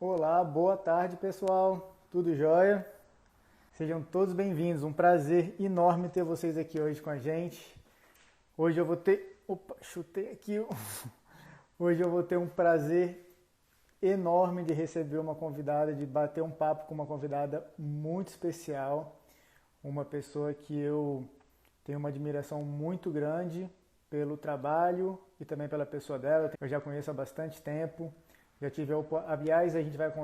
Olá, boa tarde pessoal, tudo jóia? Sejam todos bem-vindos, um prazer enorme ter vocês aqui hoje com a gente. Hoje eu vou ter. Opa, chutei aqui. Hoje eu vou ter um prazer enorme de receber uma convidada, de bater um papo com uma convidada muito especial, uma pessoa que eu tenho uma admiração muito grande pelo trabalho e também pela pessoa dela. Eu já conheço há bastante tempo. Já tive, aliás,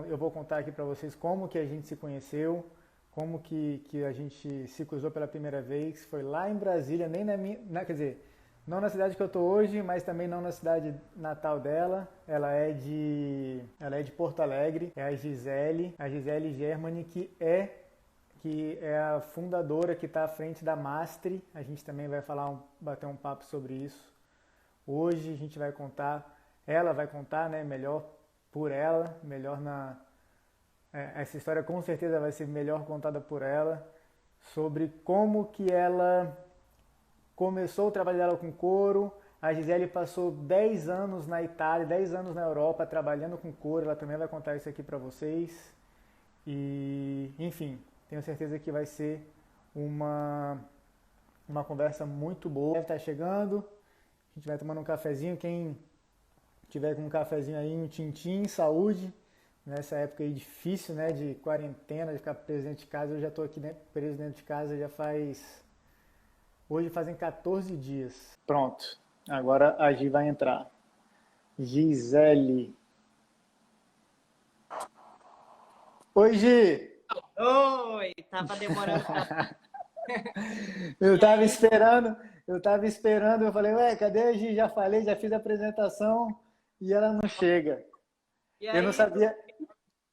eu vou contar aqui para vocês como que a gente se conheceu, como que a gente se cruzou pela primeira vez. Foi lá em Brasília, nem quer dizer, não na cidade que eu tô hoje, mas também não na cidade natal dela. Ela é de Porto Alegre, é a Gisele Germani, que é a fundadora que está à frente da Mastre. A gente também vai bater um papo sobre isso. Hoje a gente vai contar, ela vai contar, né, melhor por ela, essa história com certeza vai ser melhor contada por ela, sobre como que ela começou o trabalho dela com couro. A Gisele passou 10 anos na Itália, 10 anos na Europa trabalhando com couro. Ela também vai contar isso aqui para vocês. E, enfim, tenho certeza que vai ser uma conversa muito boa. Deve estar chegando, a gente vai tomando um cafezinho. Quem tiver com um cafezinho aí, um tintim, saúde. Nessa época aí difícil, né, de quarentena, de ficar preso dentro de casa. Eu já estou aqui, né, preso dentro de casa hoje fazem 14 dias. Pronto, agora a Gi vai entrar. Gisele. Oi, Gi! Oi, tava demorando. Eu E tava aí? esperando, eu falei, ué, cadê a Gi? Já falei, já fiz a apresentação e ela não chega. E Eu não aí, tudo sabia.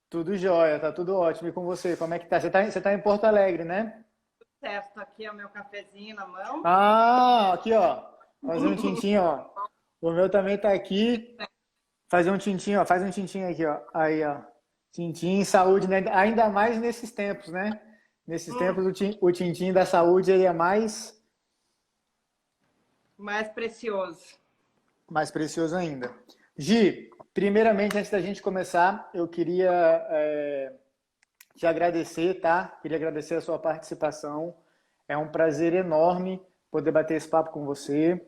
Tudo jóia, tá tudo ótimo. E com você, como é que tá? Você tá em Porto Alegre, né? certo? Aqui é o meu cafezinho na mão. Ah, aqui, ó. Fazer um tintim, ó. O meu também tá aqui. Fazer um tintim, ó. Faz um tintim aqui, ó. Aí, ó. Tintim, saúde, né? Ainda mais nesses tempos, né? Nesses tempos, o tintim da saúde aí é Mais precioso. mais precioso ainda. Gi, primeiramente, antes da gente começar, eu queria te agradecer, tá? Queria agradecer a sua participação. É um prazer enorme poder bater esse papo com você.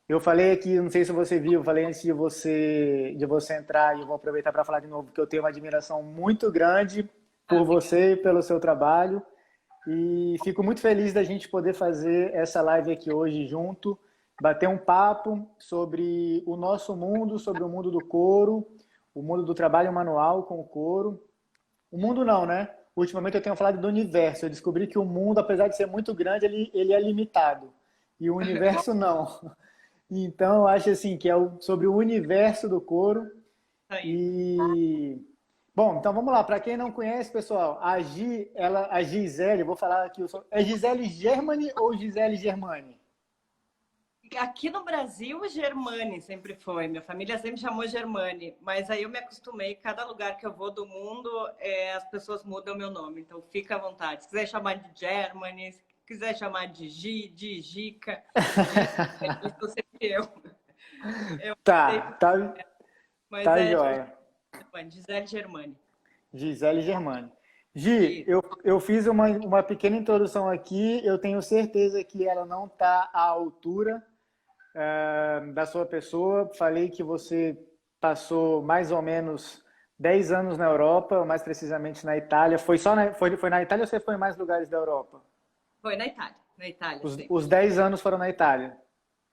Eu falei aqui, não sei se você viu, eu falei antes de você entrar, e eu vou aproveitar para falar de novo, que eu tenho uma admiração muito grande por Obrigada. você e pelo seu trabalho. E fico muito feliz da gente poder fazer essa live aqui hoje junto, bater um papo sobre o nosso mundo, sobre o mundo do couro, o mundo do trabalho manual com o couro. O mundo não, né? Ultimamente eu tenho falado do universo. Eu descobri que o mundo, apesar de ser muito grande, ele é limitado. E o universo não. Então, eu acho assim que sobre o universo do couro. Aí. E bom, então vamos lá. Para quem não conhece, pessoal, a Gisele, eu vou falar aqui, é Gisele Germani ou Gisele Germani? Aqui no Brasil, Germani sempre foi. Minha família sempre chamou Germani. Mas aí eu me acostumei. Cada lugar que eu vou do mundo, as pessoas mudam meu nome. Então fica à vontade. Se quiser chamar de Germani, se quiser chamar de Gi, de Gica, isso sou sempre eu. Eu Tá, aceito, tá, mas tá é joia. Germani, Gisele Germani. Gisele Germani. Gi, Isso. eu fiz uma pequena introdução aqui, eu tenho certeza que ela não está à altura da sua pessoa. Falei que você passou mais ou menos 10 anos na Europa, mais precisamente na Itália. Foi na Itália ou você foi em mais lugares da Europa? Foi na Itália Os sempre. 10 anos foram na Itália.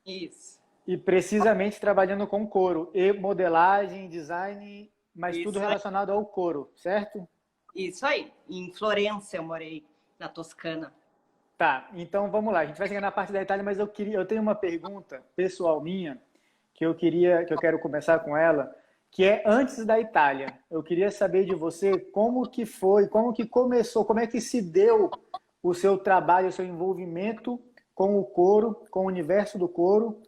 Isso, E precisamente trabalhando com couro e modelagem, design, mas tudo isso aí, relacionado ao couro, certo? isso aí. Em Florença eu morei, na Toscana. Tá, então vamos lá. A gente vai chegar na parte da Itália, mas eu tenho uma pergunta pessoal minha que eu quero começar com ela, que é antes da Itália. Eu queria saber de você como que foi, como que começou, como é que se deu o seu trabalho, o seu envolvimento com o couro, com o universo do couro,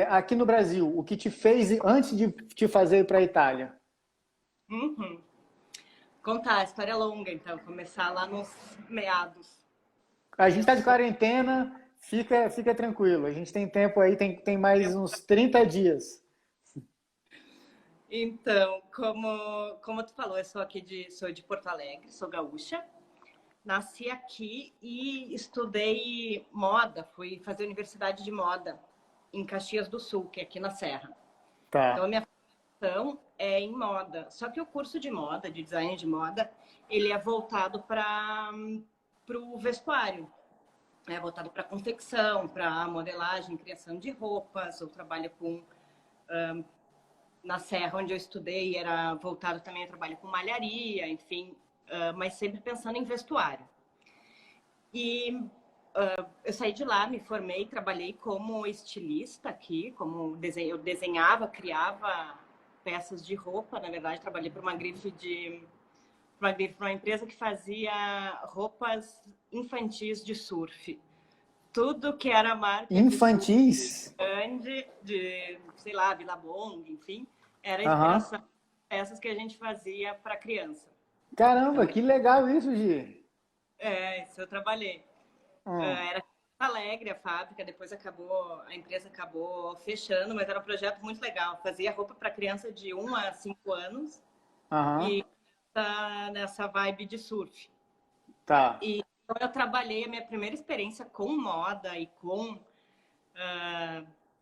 aqui no Brasil. O que te fez antes de te fazer para a Itália? Uhum. Contar, a história é longa, então, começar lá nos meados. A gente Eu está de sou, quarentena, fica tranquilo. A gente tem tempo aí, tem mais eu, uns 30 dias. Então, como tu falou, eu sou de Porto Alegre, sou gaúcha. Nasci aqui e estudei moda, fui fazer universidade de moda em Caxias do Sul, que é aqui na Serra. Então, a Tá. minha formação é em moda. Só que o curso de moda, de design de moda, ele é voltado para o vestuário. É voltado para confecção, para modelagem, criação de roupas. Eu trabalho com na Serra, onde eu estudei, era voltado também a trabalho com malharia, enfim, mas sempre pensando em vestuário. E eu saí de lá, me formei, trabalhei como estilista aqui, eu desenhava, criava peças de roupa. Na verdade, trabalhei para uma empresa que fazia roupas infantis de surf. Tudo que era marca de surf Infantis? grande, de, sei lá, Billabong, enfim, era Aham. inspiração essas que a gente fazia para criança. Caramba, Então, que legal isso, Gi. isso eu trabalhei. Hum. Era Alegre a fábrica, depois a empresa acabou fechando, mas era um projeto muito legal. Fazia roupa para criança de 1 a 5 anos Aham. e nessa vibe de surf. Tá. E então, eu trabalhei a minha primeira experiência com moda e com,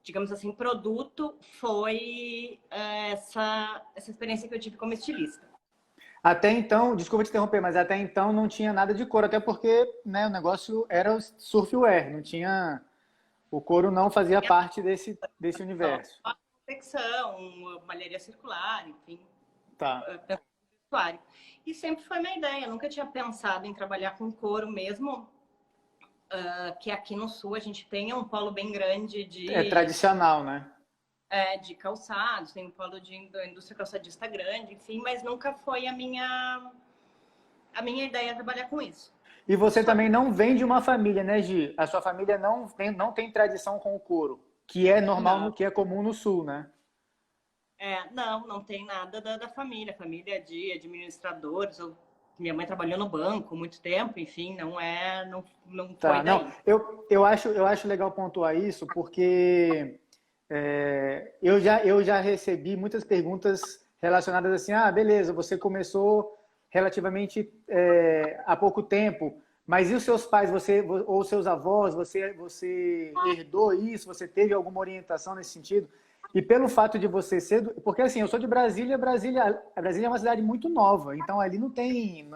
digamos assim, produto foi essa experiência que eu tive como estilista. Até então, desculpa te interromper, mas até então não tinha nada de couro, até porque, né, o negócio era o surfwear, não tinha, o couro não fazia parte desse Só universo. confecção, malharia circular, enfim, Tá. vestuário. E sempre foi minha ideia, eu nunca tinha pensado em trabalhar com couro mesmo, que aqui no Sul a gente tem um polo bem grande É tradicional, né? de calçados, tem um polo da indústria calçadista grande, enfim, mas nunca foi a minha ideia trabalhar com isso. E você Só também não vem de uma família, né, Gi? A sua família não tem tradição com o couro, que é normal, não, que é comum no sul, né? não tem nada da família. Família de administradores. Minha mãe trabalhou no banco muito tempo, enfim, não foi Tá, não, daí. eu acho legal pontuar isso, porque eu já recebi muitas perguntas relacionadas assim, ah, beleza, você começou relativamente há pouco tempo, mas e os seus pais, ou seus avós, você herdou isso, você teve alguma orientação nesse sentido? E pelo fato de você ser, porque assim, eu sou de Brasília, Brasília é uma cidade muito nova, então ali não tem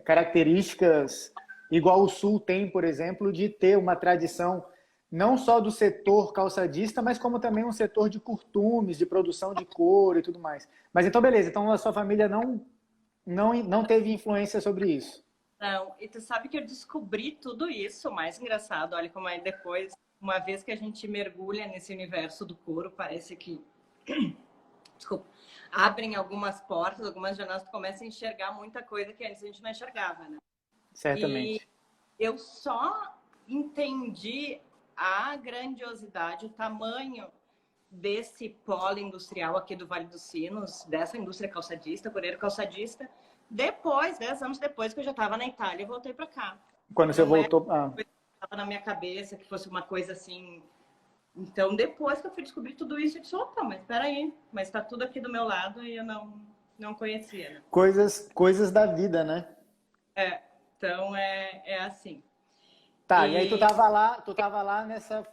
características igual o Sul tem, por exemplo, de ter uma tradição não só do setor calçadista, mas como também um setor de curtumes, de produção de couro e tudo mais. Mas então, beleza, então a sua família não teve influência sobre isso. Não, e tu sabe que eu descobri tudo isso, mais engraçado, olha como é depois, uma vez que a gente mergulha nesse universo do couro, parece que, desculpa, abrem algumas portas, algumas janelas, tu começa a enxergar muita coisa que antes a gente não enxergava, né? E Certamente. eu só entendi a grandiosidade, o tamanho desse polo industrial aqui do Vale dos Sinos, dessa indústria calçadista, coreiro calçadista, depois, 10 anos depois que eu já estava na Itália, eu voltei para cá. Quando você Não é voltou. que estava na minha cabeça que fosse uma coisa assim. Então, depois que eu fui descobrir tudo isso, eu disse, opa, mas peraí, mas está tudo aqui do meu lado e eu não conhecia, né? Coisas da vida, né? Então, é assim. Tá, e aí tu E tava lá nessa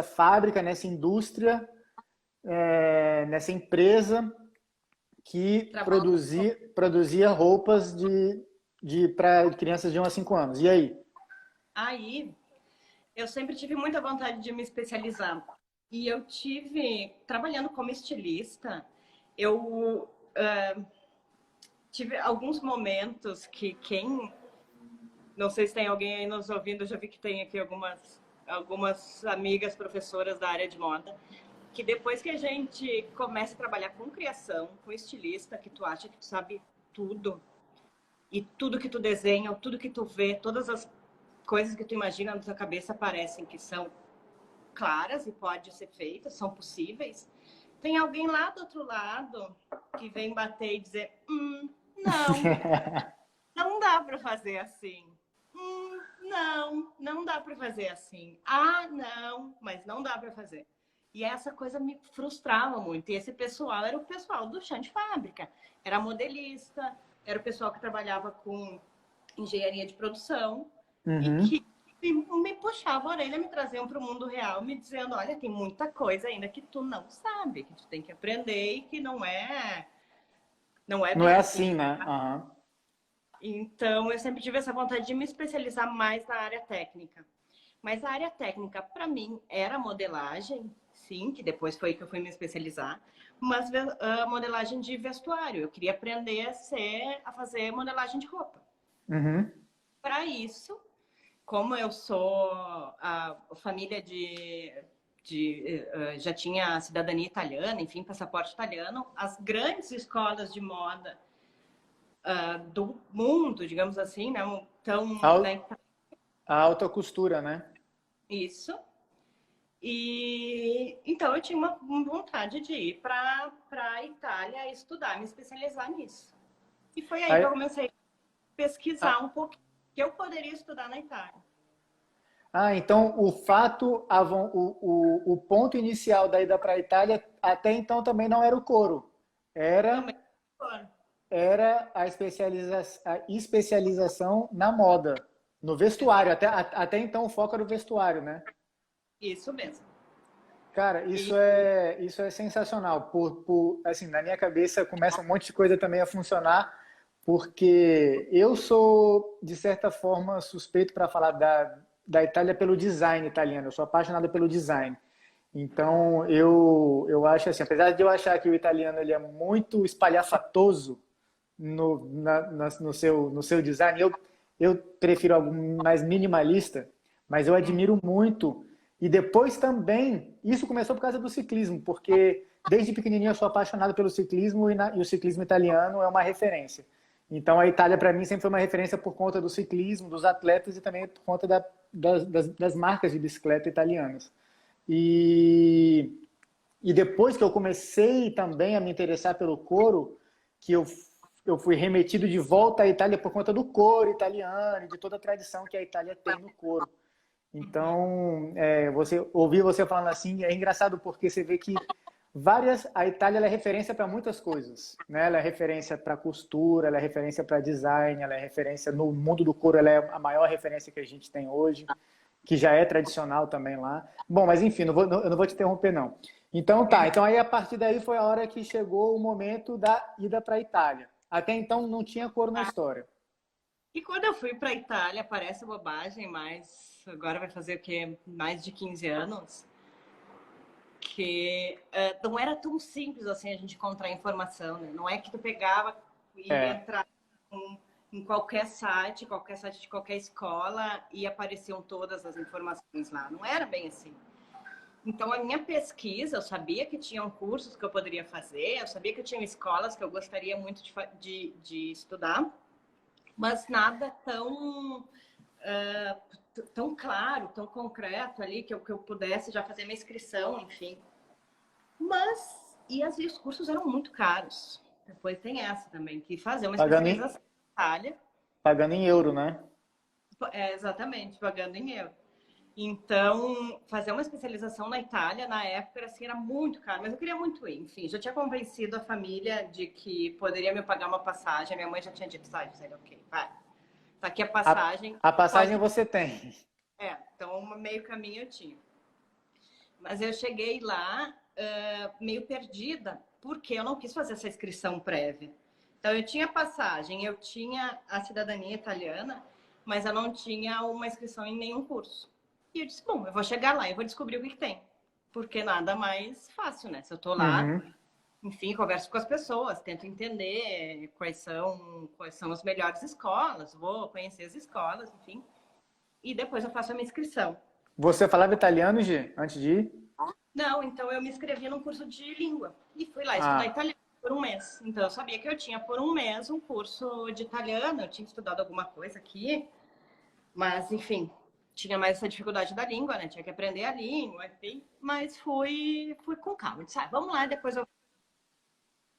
fábrica, nessa indústria, nessa empresa que trabalho. produzia roupas para crianças de 1 a 5 anos. E aí? Aí, eu sempre tive muita vontade de me especializar. E eu trabalhando como estilista, eu tive alguns momentos que não sei se tem alguém aí nos ouvindo, eu já vi que tem aqui algumas amigas professoras da área de moda, que depois que a gente começa a trabalhar com criação, com estilista, que tu acha que tu sabe tudo, e tudo que tu desenha, tudo que tu vê, todas as coisas que tu imagina na tua cabeça parecem que são claras e pode ser feitas, são possíveis. Tem alguém lá do outro lado que vem bater e dizer, não, não dá para fazer assim. não, não dá para fazer assim. Ah, não, mas não dá para fazer. E essa coisa me frustrava muito. E esse pessoal era o pessoal do chão de fábrica. Era modelista, era o pessoal que trabalhava com engenharia de produção e Uhum. que me puxava a orelha, me traziam para o mundo real, me dizendo, olha, tem muita coisa ainda que tu não sabe, que tu tem que aprender e que não é Não é bem assim. assim, né? Aham. Então, eu sempre tive essa vontade de me especializar mais na área técnica. Mas a área técnica, para mim, era modelagem, sim, que depois foi que eu fui me especializar, mas a modelagem de vestuário. Eu queria aprender a fazer modelagem de roupa. Uhum. Para isso, como eu sou a família já tinha cidadania italiana, enfim, passaporte italiano, as grandes escolas de moda do mundo, digamos assim, né, estão na Al- A alta costura, né? isso. E então eu tinha uma vontade de ir para a Itália estudar, me especializar nisso. E foi aí que eu Aí- comecei a pesquisar ah, um pouquinho que eu poderia estudar na Itália. então o fato, o ponto inicial da ida para a Itália até então também não era o couro. Era, Também fora. era a especialização na moda, no vestuário. Até então o foco era o vestuário, né? Isso mesmo. Cara, E isso é sensacional. Assim, na minha cabeça começa um monte de coisa também a funcionar, porque eu sou, de certa forma, suspeito para falar da Itália pelo design italiano. Eu sou apaixonado pelo design. Então, eu acho assim, apesar de eu achar que o italiano ele é muito espalhafatoso no seu design, eu prefiro algo mais minimalista, mas eu admiro muito. E depois também, isso começou por causa do ciclismo, porque desde pequenininho eu sou apaixonado pelo ciclismo e o ciclismo italiano é uma referência. Então a Itália para mim sempre foi uma referência por conta do ciclismo, dos atletas e também por conta das marcas de bicicleta italianas. E, e depois que eu comecei também a me interessar pelo couro, que eu fui remetido de volta à Itália por conta do couro italiano e de toda a tradição que a Itália tem no couro. Então, ouvir você falando assim é engraçado porque você vê que a Itália ela é referência para muitas coisas, né? Ela é referência para costura, ela é referência para design, ela é referência no mundo do couro, ela é a maior referência que a gente tem hoje, que já é tradicional também lá. Bom, mas enfim, eu não vou te interromper não. Então tá, então aí a partir daí foi a hora que chegou o momento da ida para a Itália. Até então não tinha couro na história. E quando eu fui para a Itália, parece bobagem, mas agora vai fazer o quê? Mais de 15 anos. Que não era tão simples assim a gente encontrar informação, né? Não é que tu pegava e É, entrava em qualquer site de qualquer escola e apareciam todas as informações lá. Não era bem assim. Então, a minha pesquisa, eu sabia que tinham cursos que eu poderia fazer, eu sabia que tinham escolas que eu gostaria muito de estudar, mas nada tão claro, tão concreto ali que eu pudesse já fazer minha inscrição, enfim. E os cursos eram muito caros. Depois tem essa também, que fazer uma pagando especialização na Itália, pagando em euro, né? exatamente, pagando em euro. Então, fazer uma especialização na Itália, na época, assim, era muito caro, mas eu queria muito ir. Enfim, já tinha convencido a família de que poderia me pagar uma passagem. Minha mãe já tinha dito, sai, Gisele, ok, vai. Tá aqui a A, passagem, a passagem pode... você tem. Então, meio caminho eu tinha. Mas eu cheguei lá meio perdida, porque eu não quis fazer essa inscrição prévia. Então, eu tinha passagem, eu tinha a cidadania italiana, mas eu não tinha uma inscrição em nenhum curso. E eu disse, bom, eu vou chegar lá e vou descobrir o que tem. Porque nada mais fácil, né? Se eu tô lá, Uhum. enfim, converso com as pessoas, tento entender quais são as melhores escolas, vou conhecer as escolas, enfim. E depois eu faço a minha inscrição. Você falava italiano, Gi, antes de ir? Não, então eu me inscrevi num curso de língua e fui lá estudar Ah, italiano por um mês. Então eu sabia que eu tinha por um mês um curso de italiano, eu tinha estudado alguma coisa aqui, mas enfim, tinha mais essa dificuldade da língua, né? Tinha que aprender a língua, enfim. Mas fui com calma, disse, vamos lá, depois eu.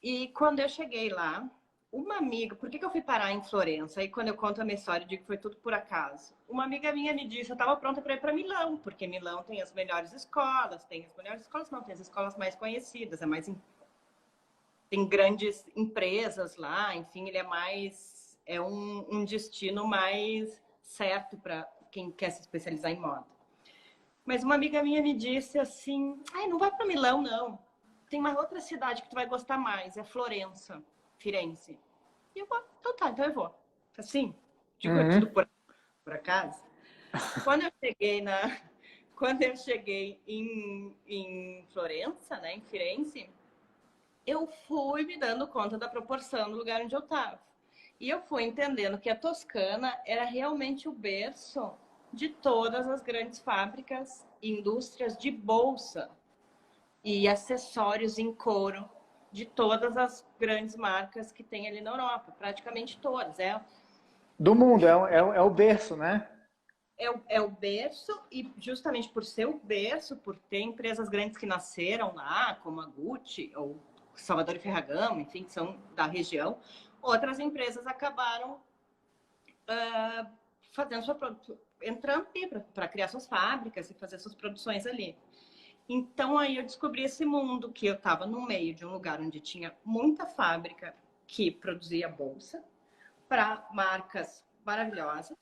E quando eu cheguei lá, uma amiga, por que eu fui parar em Florença? Aí quando eu conto a minha história, eu digo que foi tudo por acaso. Uma amiga minha me disse, eu estava pronta para ir para Milão, porque Milão tem as melhores escolas, não, tem as escolas mais conhecidas, tem grandes empresas lá, enfim, ele é um destino mais certo para quem quer se especializar em moda. Mas uma amiga minha me disse assim, ai, não vai para Milão, não. Tem uma outra cidade que tu vai gostar mais, é Florença, Firenze. E eu vou, então tá, então eu vou. Assim, digo tudo por acaso. Quando eu cheguei quando eu cheguei em Florença, né, em Firenze, eu fui me dando conta da proporção do lugar onde eu estava. E eu fui entendendo que a Toscana era realmente o berço de todas as grandes fábricas e indústrias de bolsa e acessórios em couro de todas as grandes marcas que tem ali na Europa, praticamente todas. Do mundo, é o berço, né? É o berço, e justamente por ser o berço, por ter empresas grandes que nasceram lá, como a Gucci ou Salvador e Ferragamo, enfim, que são da região, outras empresas acabaram fazendo entrando para criar suas fábricas e fazer suas produções ali. Então aí eu descobri esse mundo, que eu estava no meio de um lugar onde tinha muita fábrica que produzia bolsa para marcas maravilhosas.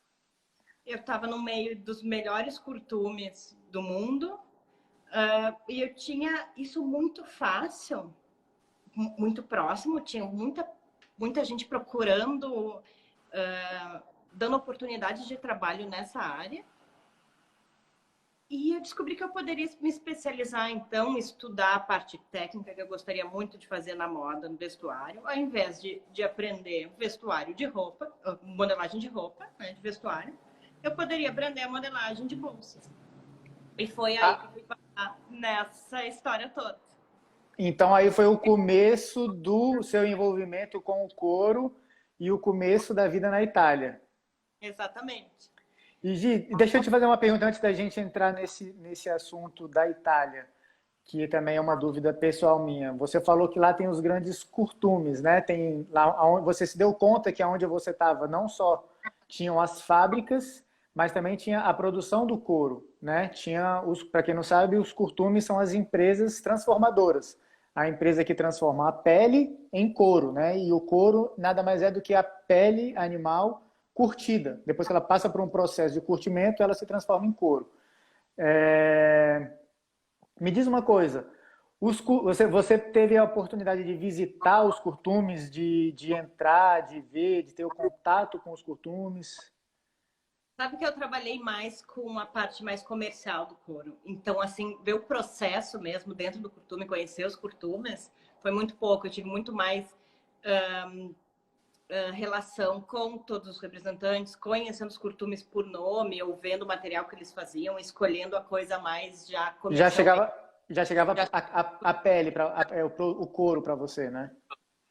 Eu estava no meio dos melhores curtumes do mundo, e eu tinha isso muito fácil, muito próximo, tinha muita gente procurando, dando oportunidades de trabalho nessa área. E eu descobri que eu poderia me especializar, então, estudar a parte técnica, que eu gostaria muito de fazer na moda, no vestuário, ao invés de aprender vestuário de roupa, modelagem de roupa, né, de vestuário, eu poderia aprender a modelagem de bolsas. E foi aí que eu fui parar nessa história toda. Então aí foi o começo do seu envolvimento com o couro e o começo da vida na Itália. Exatamente. E Gi, deixa eu te fazer uma pergunta antes da gente entrar nesse assunto da Itália, que também é uma dúvida pessoal minha. Você falou que lá tem os grandes curtumes, né? Tem lá onde você se deu conta que aonde você estava não só tinham as fábricas, mas também tinha a produção do couro, né? Tinha os, para quem não sabe, os curtumes são as empresas transformadoras. A empresa que transforma a pele em couro, né? E o couro nada mais é do que a pele animal curtida. Depois que ela passa por um processo de curtimento, ela se transforma em couro. Me diz uma coisa, você teve a oportunidade de visitar os curtumes, de entrar, de ver, de ter o contato com os curtumes? Sabe que eu trabalhei mais com a parte mais comercial do couro. Então, assim, ver o processo mesmo dentro do curtume, conhecer os curtumes, foi muito pouco. Eu tive muito mais relação com todos os representantes, conhecendo os curtumes por nome, ou vendo o material que eles faziam, escolhendo a coisa mais já Já comercialmente. chegava, já chegava a pele, o couro para você, né?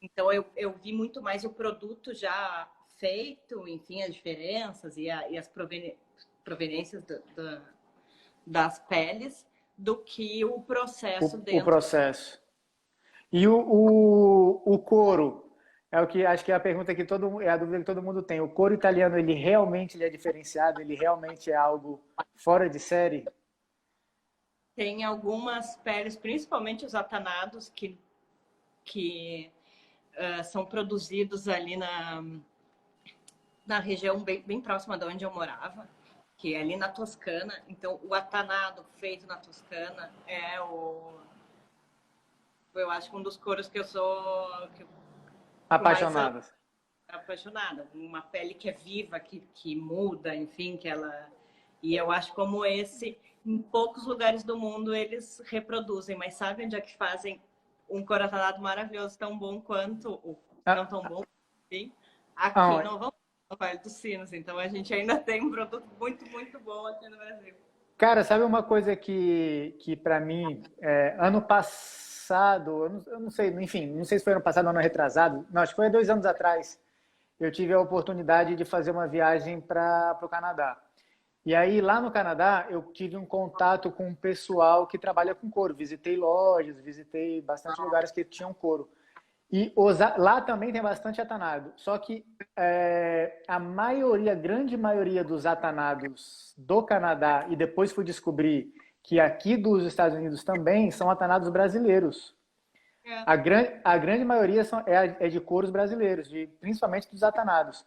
Então, eu vi muito mais o produto já feito, enfim, as diferenças e as proveniências das peles, do que o processo O dentro. processo. E o couro, é o que acho que é a pergunta que é a dúvida que todo mundo tem. O couro italiano, ele é diferenciado? Ele realmente é algo fora de série? Tem algumas peles, principalmente os atanados, que são produzidos ali na região bem próxima de onde eu morava, que é ali na Toscana. Então, o atanado feito na Toscana eu acho que um dos couros que eu sou mais Apaixonadas. apaixonada. Uma pele que é viva, que muda, enfim, que ela... E eu acho como esse, em poucos lugares do mundo eles reproduzem, mas sabe onde é que fazem um couro atanado maravilhoso, tão bom quanto, não tão bom, enfim, aqui no Vale dos Sinos. Então a gente ainda tem um produto muito, muito bom aqui no Brasil. Cara, sabe uma coisa que para mim, ano passado, eu não sei, enfim, não sei se foi ano passado ou ano retrasado, não, acho que foi 2 anos atrás, eu tive a oportunidade de fazer uma viagem para o Canadá. E aí, lá no Canadá, eu tive um contato com um pessoal que trabalha com couro. Visitei lojas, visitei bastante lugares que tinham couro. E lá também tem bastante atanado. Só que a maioria, a grande maioria dos atanados do Canadá, e depois fui descobrir que aqui dos Estados Unidos também são atanados brasileiros. É. A grande maioria é de couros brasileiros, principalmente dos atanados.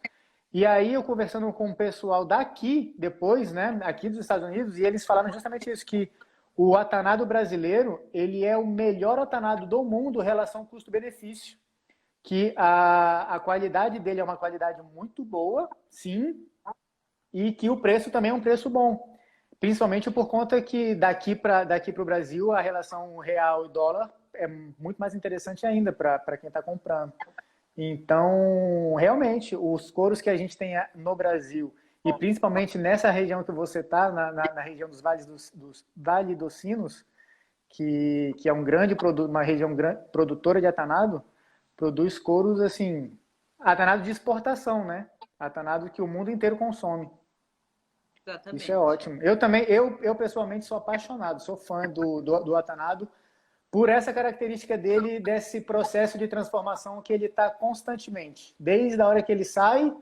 E aí eu conversando com o pessoal daqui, depois, né, aqui dos Estados Unidos, e eles falaram justamente isso, que o atanado brasileiro, ele é o melhor atanado do mundo em relação ao custo-benefício. Que a qualidade dele é uma qualidade muito boa, sim, e que o preço também é um preço bom. Principalmente por conta que daqui para o Brasil a relação real e dólar é muito mais interessante ainda para quem está comprando. Então, realmente, os couros que a gente tem no Brasil, e principalmente nessa região que você está, na região dos Vale dos Sinos, que é uma região produtora de atanado, produz couros assim, atanado de exportação, né? Atanado que o mundo inteiro consome. Isso é Exatamente. ótimo. Eu também, eu pessoalmente sou apaixonado, sou fã do atanado por essa característica dele, desse processo de transformação que ele está constantemente. Desde a hora que ele sai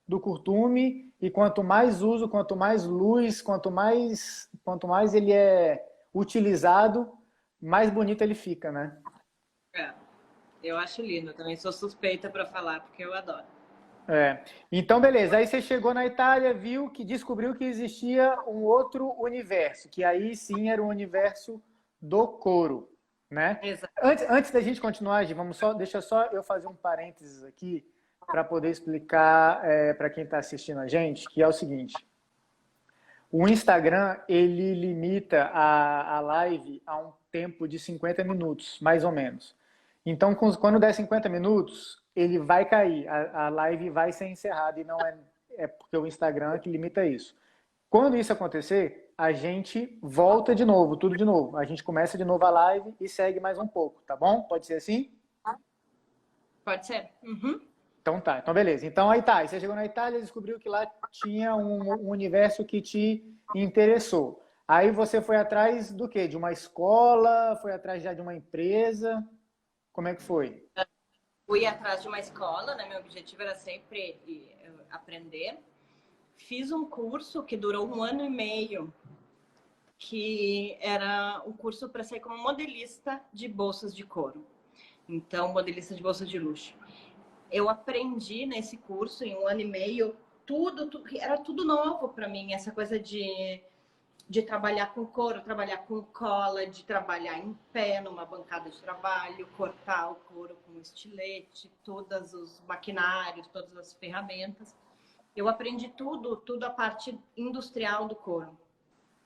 do curtume, e quanto mais uso, quanto mais luz, quanto mais ele é utilizado, mais bonito ele fica, né? É. Eu acho lindo. Também sou suspeita para falar, porque eu adoro. É. Então, beleza. Aí você chegou na Itália, descobriu que existia um outro universo, que aí sim era o universo do couro, né? Exato. Antes da gente continuar, Gi, deixa só eu fazer um parênteses aqui para poder explicar para quem está assistindo a gente, que é o seguinte: o Instagram ele limita a live a um tempo de 50 minutos, mais ou menos. Então, quando der 50 minutos, ele vai cair, a live vai ser encerrada e não é porque o Instagram que limita isso. Quando isso acontecer, a gente volta de novo, tudo de novo. A gente começa de novo a live e segue mais um pouco, tá bom? Pode ser assim? Pode ser? Uhum. Então tá, então beleza. Então aí tá, você chegou na Itália e descobriu que lá tinha um universo que te interessou. Aí você foi atrás do quê? De uma escola? Foi atrás já de uma empresa? Como é que foi? Fui atrás de uma escola, né? Meu objetivo era sempre aprender. Fiz um curso que durou 1 ano e meio, que era um curso para sair como modelista de bolsas de couro. Então, modelista de bolsas de luxo. Eu aprendi nesse curso em 1 ano e meio era tudo novo para mim, essa coisa de trabalhar com couro, trabalhar com cola, de trabalhar em pé numa bancada de trabalho, cortar o couro com estilete, todos os maquinários, todas as ferramentas. Eu aprendi tudo a parte industrial do couro,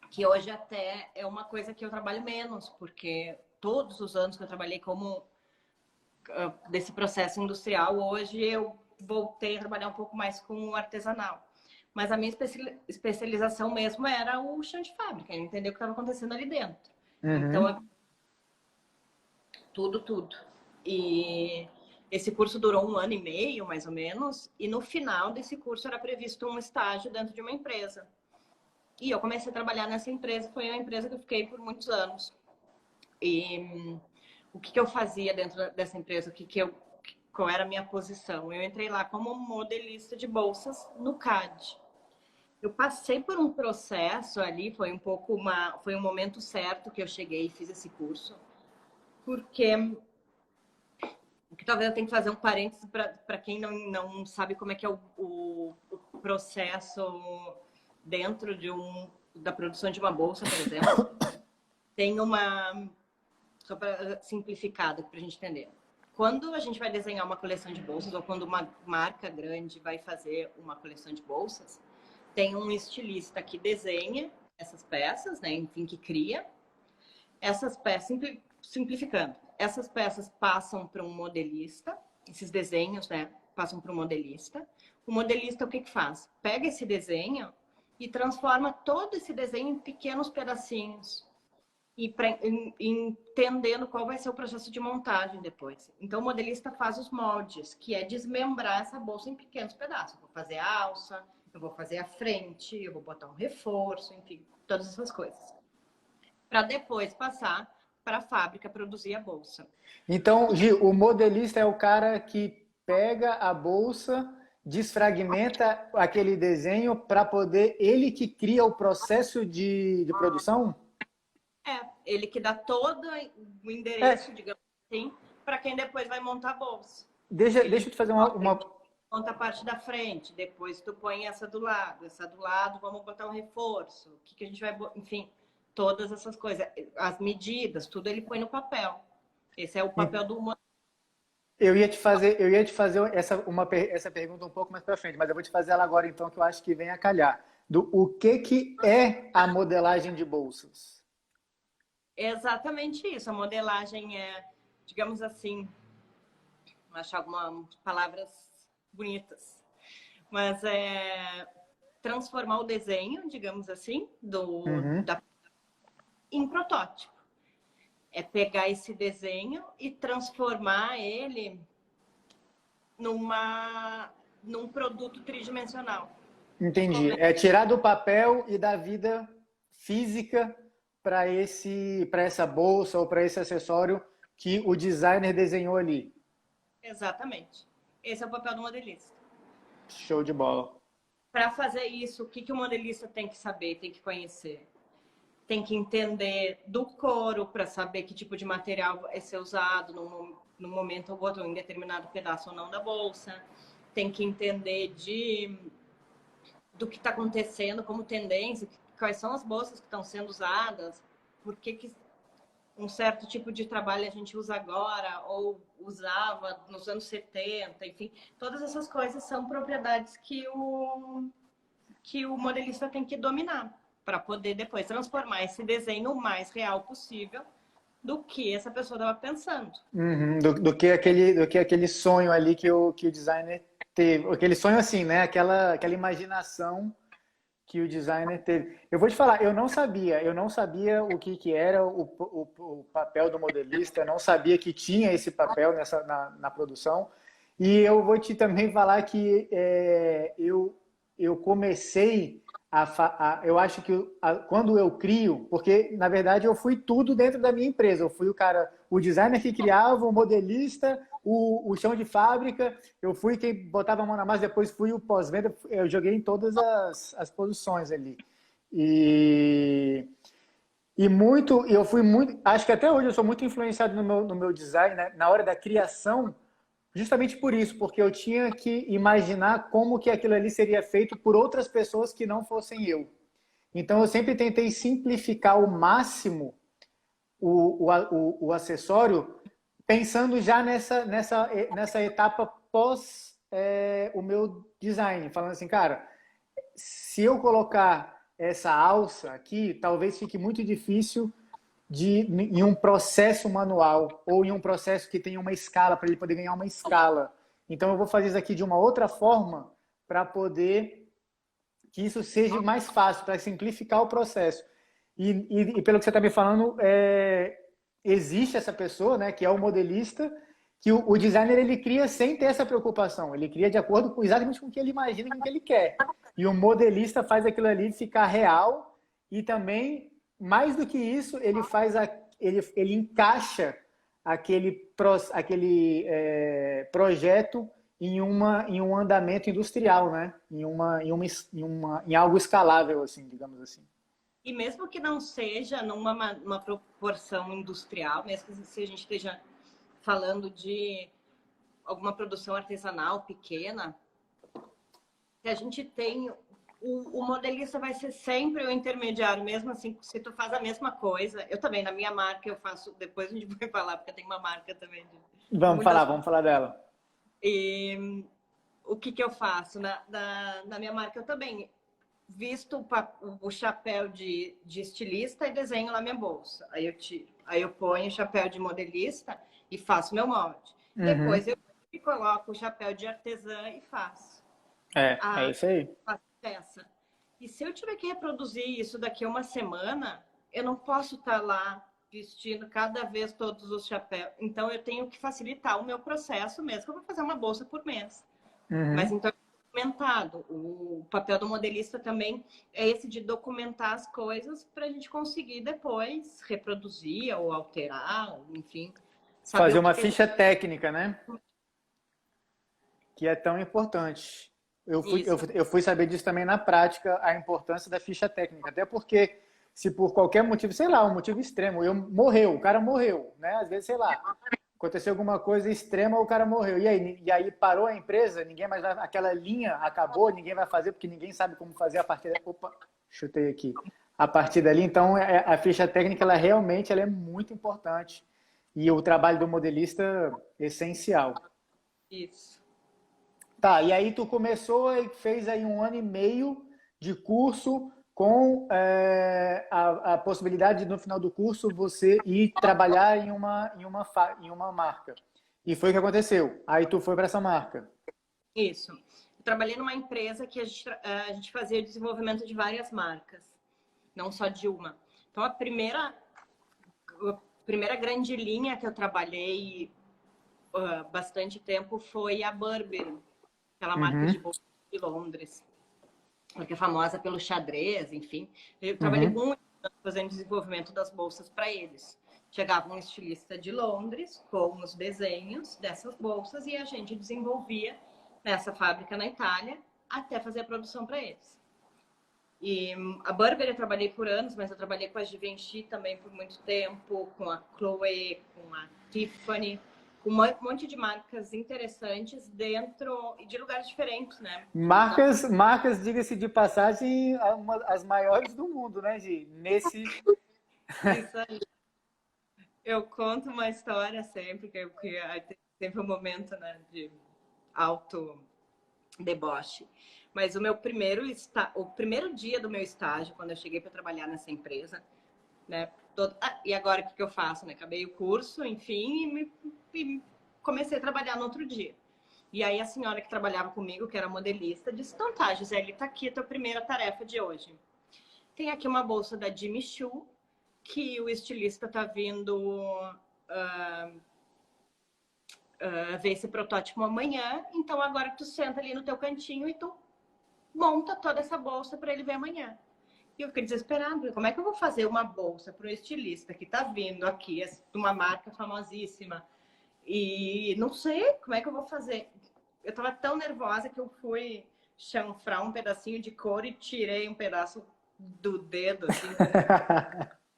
que hoje até é uma coisa que eu trabalho menos, porque todos os anos que eu trabalhei como desse processo industrial, hoje eu voltei a trabalhar um pouco mais com o artesanal. Mas a minha especialização mesmo era o chão de fábrica, entender o que estava acontecendo ali dentro. Então, tudo. E esse curso durou 1 ano e meio, mais ou menos, e no final desse curso era previsto um estágio dentro de uma empresa. E eu comecei a trabalhar nessa empresa, foi a empresa que eu fiquei por muitos anos. E o que eu fazia dentro dessa empresa? Qual era a minha posição? Eu entrei lá como modelista de bolsas no CAD. Eu passei por um processo ali, foi um momento certo que eu cheguei e fiz esse curso, porque talvez eu tenha que fazer um parênteses para quem não sabe como é que é o processo dentro da produção de uma bolsa, por exemplo. Tem só para simplificado, para a gente entender. Quando a gente vai desenhar uma coleção de bolsas, ou quando uma marca grande vai fazer uma coleção de bolsas, tem um estilista que desenha essas peças, né? Enfim, que cria. Essas peças, simplificando, essas peças passam para um modelista, esses desenhos, né? Passam para um modelista. O modelista, o que faz? Pega esse desenho e transforma todo esse desenho em pequenos pedacinhos. Entendendo qual vai ser o processo de montagem depois. Então, o modelista faz os moldes, que é desmembrar essa bolsa em pequenos pedaços. Eu vou fazer a alça, eu vou fazer a frente, eu vou botar um reforço, enfim, todas essas coisas. Para depois passar para a fábrica produzir a bolsa. Então, Gi, o modelista é o cara que pega a bolsa, desfragmenta aquele desenho para poder, ele que cria o processo de produção? Ele que dá todo o É, endereço, digamos assim, para quem depois vai montar a bolsa. deixa eu te fazer Monta a parte da frente, depois tu põe essa do lado, vamos botar um reforço, o que a gente vai, enfim, todas essas coisas, as medidas, tudo ele põe no papel. Esse é o papel do humano. Eu ia te fazer essa pergunta um pouco mais para frente, mas eu vou te fazer ela agora então, que eu acho que vem a calhar. O que é a modelagem de bolsas? É exatamente isso. A modelagem é, digamos assim, vou achar algumas palavras bonitas, mas é transformar o desenho, digamos assim, Uhum, em protótipo. É pegar esse desenho e transformar ele num produto tridimensional. entendi. É tirar do papel e dar vida física para essa bolsa ou para esse acessório que o designer desenhou ali. Exatamente. Esse é o papel do modelista. Show de bola. Para fazer isso, o que o modelista tem que saber, tem que conhecer? Tem que entender do couro para saber que tipo de material vai ser usado num momento ou outro, em determinado pedaço ou não da bolsa. Tem que entender do que está acontecendo como tendência, quais são as bolsas que estão sendo usadas, por que um certo tipo de trabalho a gente usa agora ou usava nos anos 70, enfim. Todas essas coisas são propriedades que o modelista tem que dominar para poder depois transformar esse desenho o mais real possível do que essa pessoa estava pensando. Uhum, do que aquele sonho ali que o designer teve. Aquele sonho assim, né? Aquela imaginação que o designer teve. Eu vou te falar, eu não sabia o que era o papel do modelista, eu não sabia que tinha esse papel na produção. E eu vou te também falar que eu comecei eu acho que quando eu crio, porque na verdade eu fui tudo dentro da minha empresa, eu fui o designer que criava, o modelista, o chão de fábrica, eu fui quem botava a mão na massa, depois fui o pós-venda, eu joguei em todas as posições ali. E, eu fui muito, acho que até hoje eu sou muito influenciado no meu design, né? Na hora da criação, justamente por isso, porque eu tinha que imaginar como que aquilo ali seria feito por outras pessoas que não fossem eu. Então eu sempre tentei simplificar ao máximo o acessório, pensando já nessa etapa pós o meu design, falando assim, cara, se eu colocar essa alça aqui, talvez fique muito difícil em um processo manual ou em um processo que tenha uma escala, para ele poder ganhar uma escala. Então eu vou fazer isso aqui de uma outra forma para poder que isso seja mais fácil, para simplificar o processo. E pelo que você está me falando, existe essa pessoa, né, que é o modelista, que o designer ele cria sem ter essa preocupação, ele cria de acordo com exatamente com o que ele imagina, com o que ele quer. E o modelista faz aquilo ali ficar real e também, mais do que isso, ele encaixa aquele projeto em um andamento industrial, né? Em algo escalável, assim, digamos assim. E mesmo que não seja numa proporção industrial, mesmo que se a gente esteja falando de alguma produção artesanal pequena, que a gente tem o modelista vai ser sempre o intermediário, mesmo assim, se tu faz a mesma coisa. Eu também, na minha marca, eu faço, depois a gente vai falar, porque eu tenho uma marca também. Vamos falar dela. E o que eu faço? Na minha marca, eu também visto o chapéu de estilista e desenho lá minha bolsa. Aí eu tiro. Aí eu ponho o chapéu de modelista e faço meu molde. Uhum. Depois eu coloco o chapéu de artesã e faço. É isso aí. Peça. E se eu tiver que reproduzir isso daqui a uma semana, eu não posso estar lá vestindo cada vez todos os chapéus. Então eu tenho que facilitar o meu processo mesmo, que eu vou fazer uma bolsa por mês. Uhum. Mas então documentado. O papel do modelista também é esse de documentar as coisas para a gente conseguir depois reproduzir ou alterar, enfim, saber Fazer o uma que a gente... ficha técnica, né? Que é tão importante. Isso, Eu fui saber disso também na prática, a importância da ficha técnica. Até porque, se por qualquer motivo, sei lá, um motivo extremo, o cara morreu, né? Às vezes, sei lá, aconteceu alguma coisa extrema, o cara morreu. E aí parou a empresa, ninguém mais vai, aquela linha acabou, ninguém vai fazer, porque ninguém sabe como fazer a partir da, opa, chutei aqui. A partir dali, então, a ficha técnica, ela realmente ela é muito importante. E o trabalho do modelista é essencial. isso. Tá, e aí tu começou e fez aí 1 ano e meio de curso com a possibilidade de, no final do curso, você ir trabalhar em uma marca. E foi o que aconteceu. Aí tu foi para essa marca. Isso. Eu trabalhei numa empresa que a gente fazia o desenvolvimento de várias marcas, não só de uma. Então, a primeira grande linha que eu trabalhei bastante tempo foi a Burberry, aquela marca de Uhum, bolsa de Londres, que é famosa pelo xadrez, enfim. Eu trabalhei uhum. muito fazendo desenvolvimento das bolsas para eles. Chegava um estilista de Londres com os desenhos dessas bolsas e a gente desenvolvia nessa fábrica na Itália até fazer a produção para eles. E a Burberry eu trabalhei por anos, mas eu trabalhei com a Givenchy também por muito tempo, com a Chloé, com a Tiffany, com um monte de marcas interessantes dentro de lugares diferentes, né? Então, Marcas, diga-se de passagem, as maiores do mundo, né, Gi? isso aí. Eu conto uma história sempre, que tem sempre um momento, né, de alto deboche. Mas o primeiro dia do meu estágio, quando eu cheguei para trabalhar nessa empresa, né, e agora o que eu faço? Né? Acabei o curso, enfim, e comecei a trabalhar no outro dia. E aí a senhora que trabalhava comigo, que era modelista, disse: então tá, Gisele, tá aqui a tua primeira tarefa de hoje. Tem aqui uma bolsa da Jimmy Choo, que o estilista tá vindo ver esse protótipo amanhã, então agora tu senta ali no teu cantinho e tu monta toda essa bolsa para ele ver amanhã. E eu fiquei desesperada, como é que eu vou fazer uma bolsa para um estilista que tá vindo aqui, de uma marca famosíssima, e não sei como é que eu vou fazer. Eu tava tão nervosa que eu fui chanfrar um pedacinho de couro e tirei um pedaço do dedo, assim,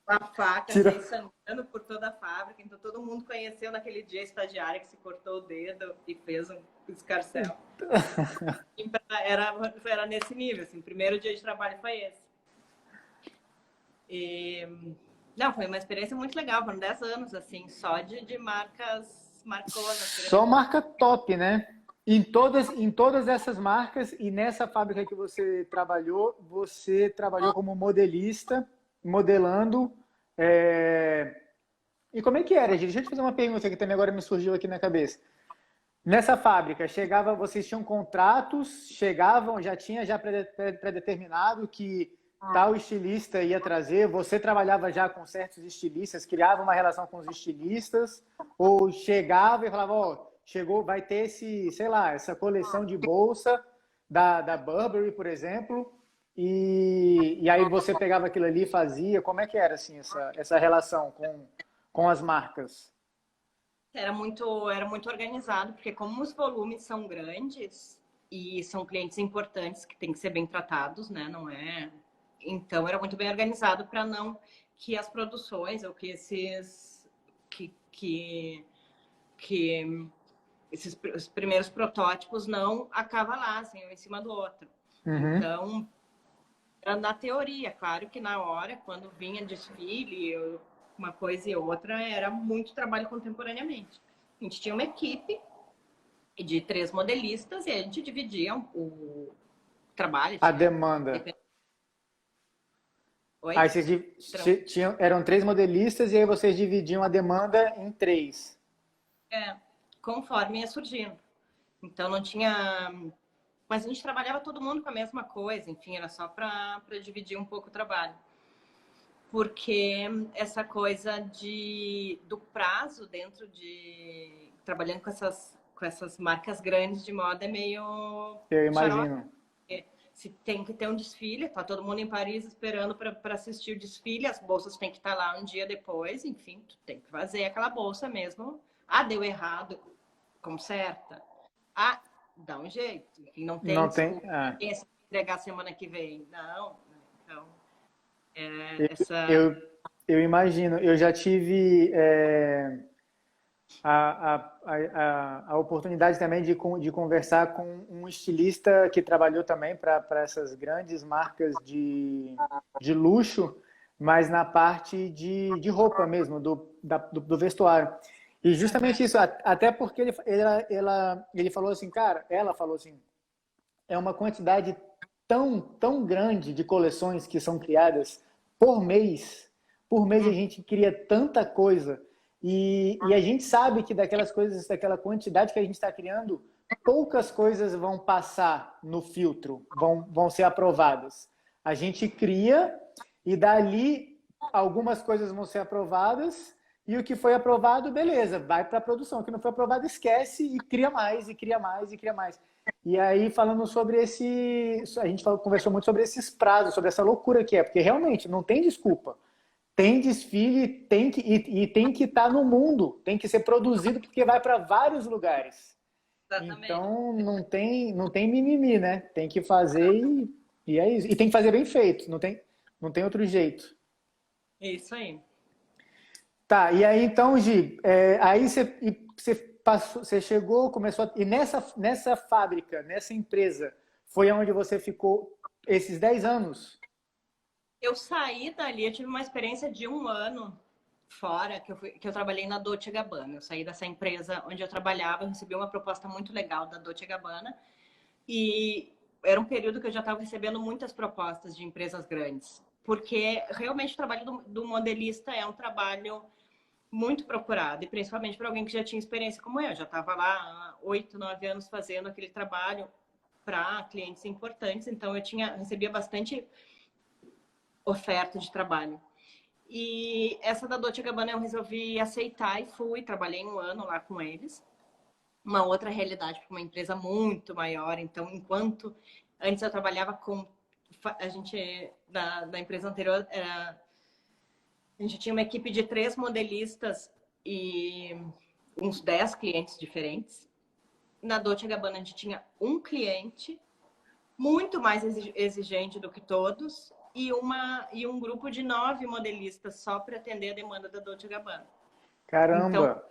com a faca, Tira. saí sangrando por toda a fábrica. Então todo mundo conheceu naquele dia a estagiária que se cortou o dedo e fez um escarcéu. Era nesse nível, assim, o primeiro dia de trabalho foi esse. E, não, foi uma experiência muito legal, foram 10 anos, assim, só de marcas marconas. Só marca top, né? Em todas essas marcas e nessa fábrica que você trabalhou como modelista, modelando. E como é que era, gente? Deixa eu te fazer uma pergunta que também agora me surgiu aqui na cabeça. Nessa fábrica, vocês tinham contratos, chegavam, já tinha já pré-determinado que tal estilista ia trazer, você trabalhava já com certos estilistas, criava uma relação com os estilistas, ou chegava e falava, ó, chegou, vai ter sei lá, essa coleção de bolsa da Burberry, por exemplo, e aí você pegava aquilo ali e fazia, como é que era assim essa relação com as marcas? Era muito organizado, porque como os volumes são grandes e são clientes importantes que têm que ser bem tratados, né? Não é? Então era muito bem organizado para não que as produções ou que que esses os primeiros protótipos não acavalassem um em cima do outro. Uhum. Então era na teoria, claro que na hora, quando vinha desfile, uma coisa e outra, era muito trabalho contemporaneamente. A gente tinha uma equipe de 3 modelistas e a gente dividia o trabalho. A demanda. Oi? Aí eram 3 modelistas e aí vocês dividiam a demanda em 3. Conforme ia surgindo. Então não tinha. Mas a gente trabalhava todo mundo com a mesma coisa, enfim, era só para dividir um pouco o trabalho. Porque essa coisa do prazo dentro de. Trabalhando com com essas marcas grandes de moda é meio Eu xarope. imagino. Se tem que ter um desfile, tá todo mundo em Paris esperando para assistir o desfile, as bolsas têm que estar lá um dia depois, enfim, tu tem que fazer aquela bolsa mesmo. Ah, deu errado, conserta. Ah, dá um jeito. Enfim, não tem Não tem. desculpa. Esse entregar semana que vem. Não. Então, essa. Eu, eu imagino. Eu já tive a oportunidade também de conversar com um estilista que trabalhou também para essas grandes marcas de luxo, mas na parte de roupa mesmo, do vestuário. E justamente isso, até porque ele falou assim, cara, ela falou assim, é uma quantidade tão grande de coleções que são criadas por mês. Por mês a gente cria tanta coisa. E a gente sabe que daquelas coisas, daquela quantidade que a gente está criando, poucas coisas vão passar no filtro, vão ser aprovadas. A gente cria e dali algumas coisas vão ser aprovadas e o que foi aprovado, beleza, vai para a produção. O que não foi aprovado, esquece e cria mais, e cria mais, e cria mais. E aí, falando sobre a gente conversou muito sobre esses prazos, sobre essa loucura que é, porque realmente não tem desculpa. Tem desfile, tem que estar no mundo, tem que ser produzido porque vai para vários lugares. Exatamente. Então não tem mimimi, né? Tem que fazer e é isso. E tem que fazer bem feito, não tem outro jeito. Isso aí. Tá, e aí então, Gi, aí você passou, você chegou, começou e nessa fábrica, nessa empresa, foi onde você ficou esses 10 anos? Eu saí dali, eu tive uma experiência de 1 ano fora, que eu trabalhei na Dolce Gabbana. Eu saí dessa empresa onde eu trabalhava, eu recebi uma proposta muito legal da Dolce Gabbana e era um período que eu já estava recebendo muitas propostas de empresas grandes, porque realmente o trabalho do modelista é um trabalho muito procurado, e principalmente para alguém que já tinha experiência como eu. Já estava lá há 8, 9 anos fazendo aquele trabalho para clientes importantes, então recebia bastante oferta de trabalho. E essa da Dolce Gabbana eu resolvi aceitar e fui, trabalhei 1 ano lá com eles. Uma outra realidade, porque uma empresa muito maior, então enquanto antes eu trabalhava com a gente da empresa anterior, a gente tinha uma equipe de 3 modelistas e uns 10 clientes diferentes. Na Dolce Gabbana a gente tinha um cliente muito mais exigente do que todos e um grupo de 9 modelistas só para atender a demanda da Dolce Gabbana. Caramba! Então,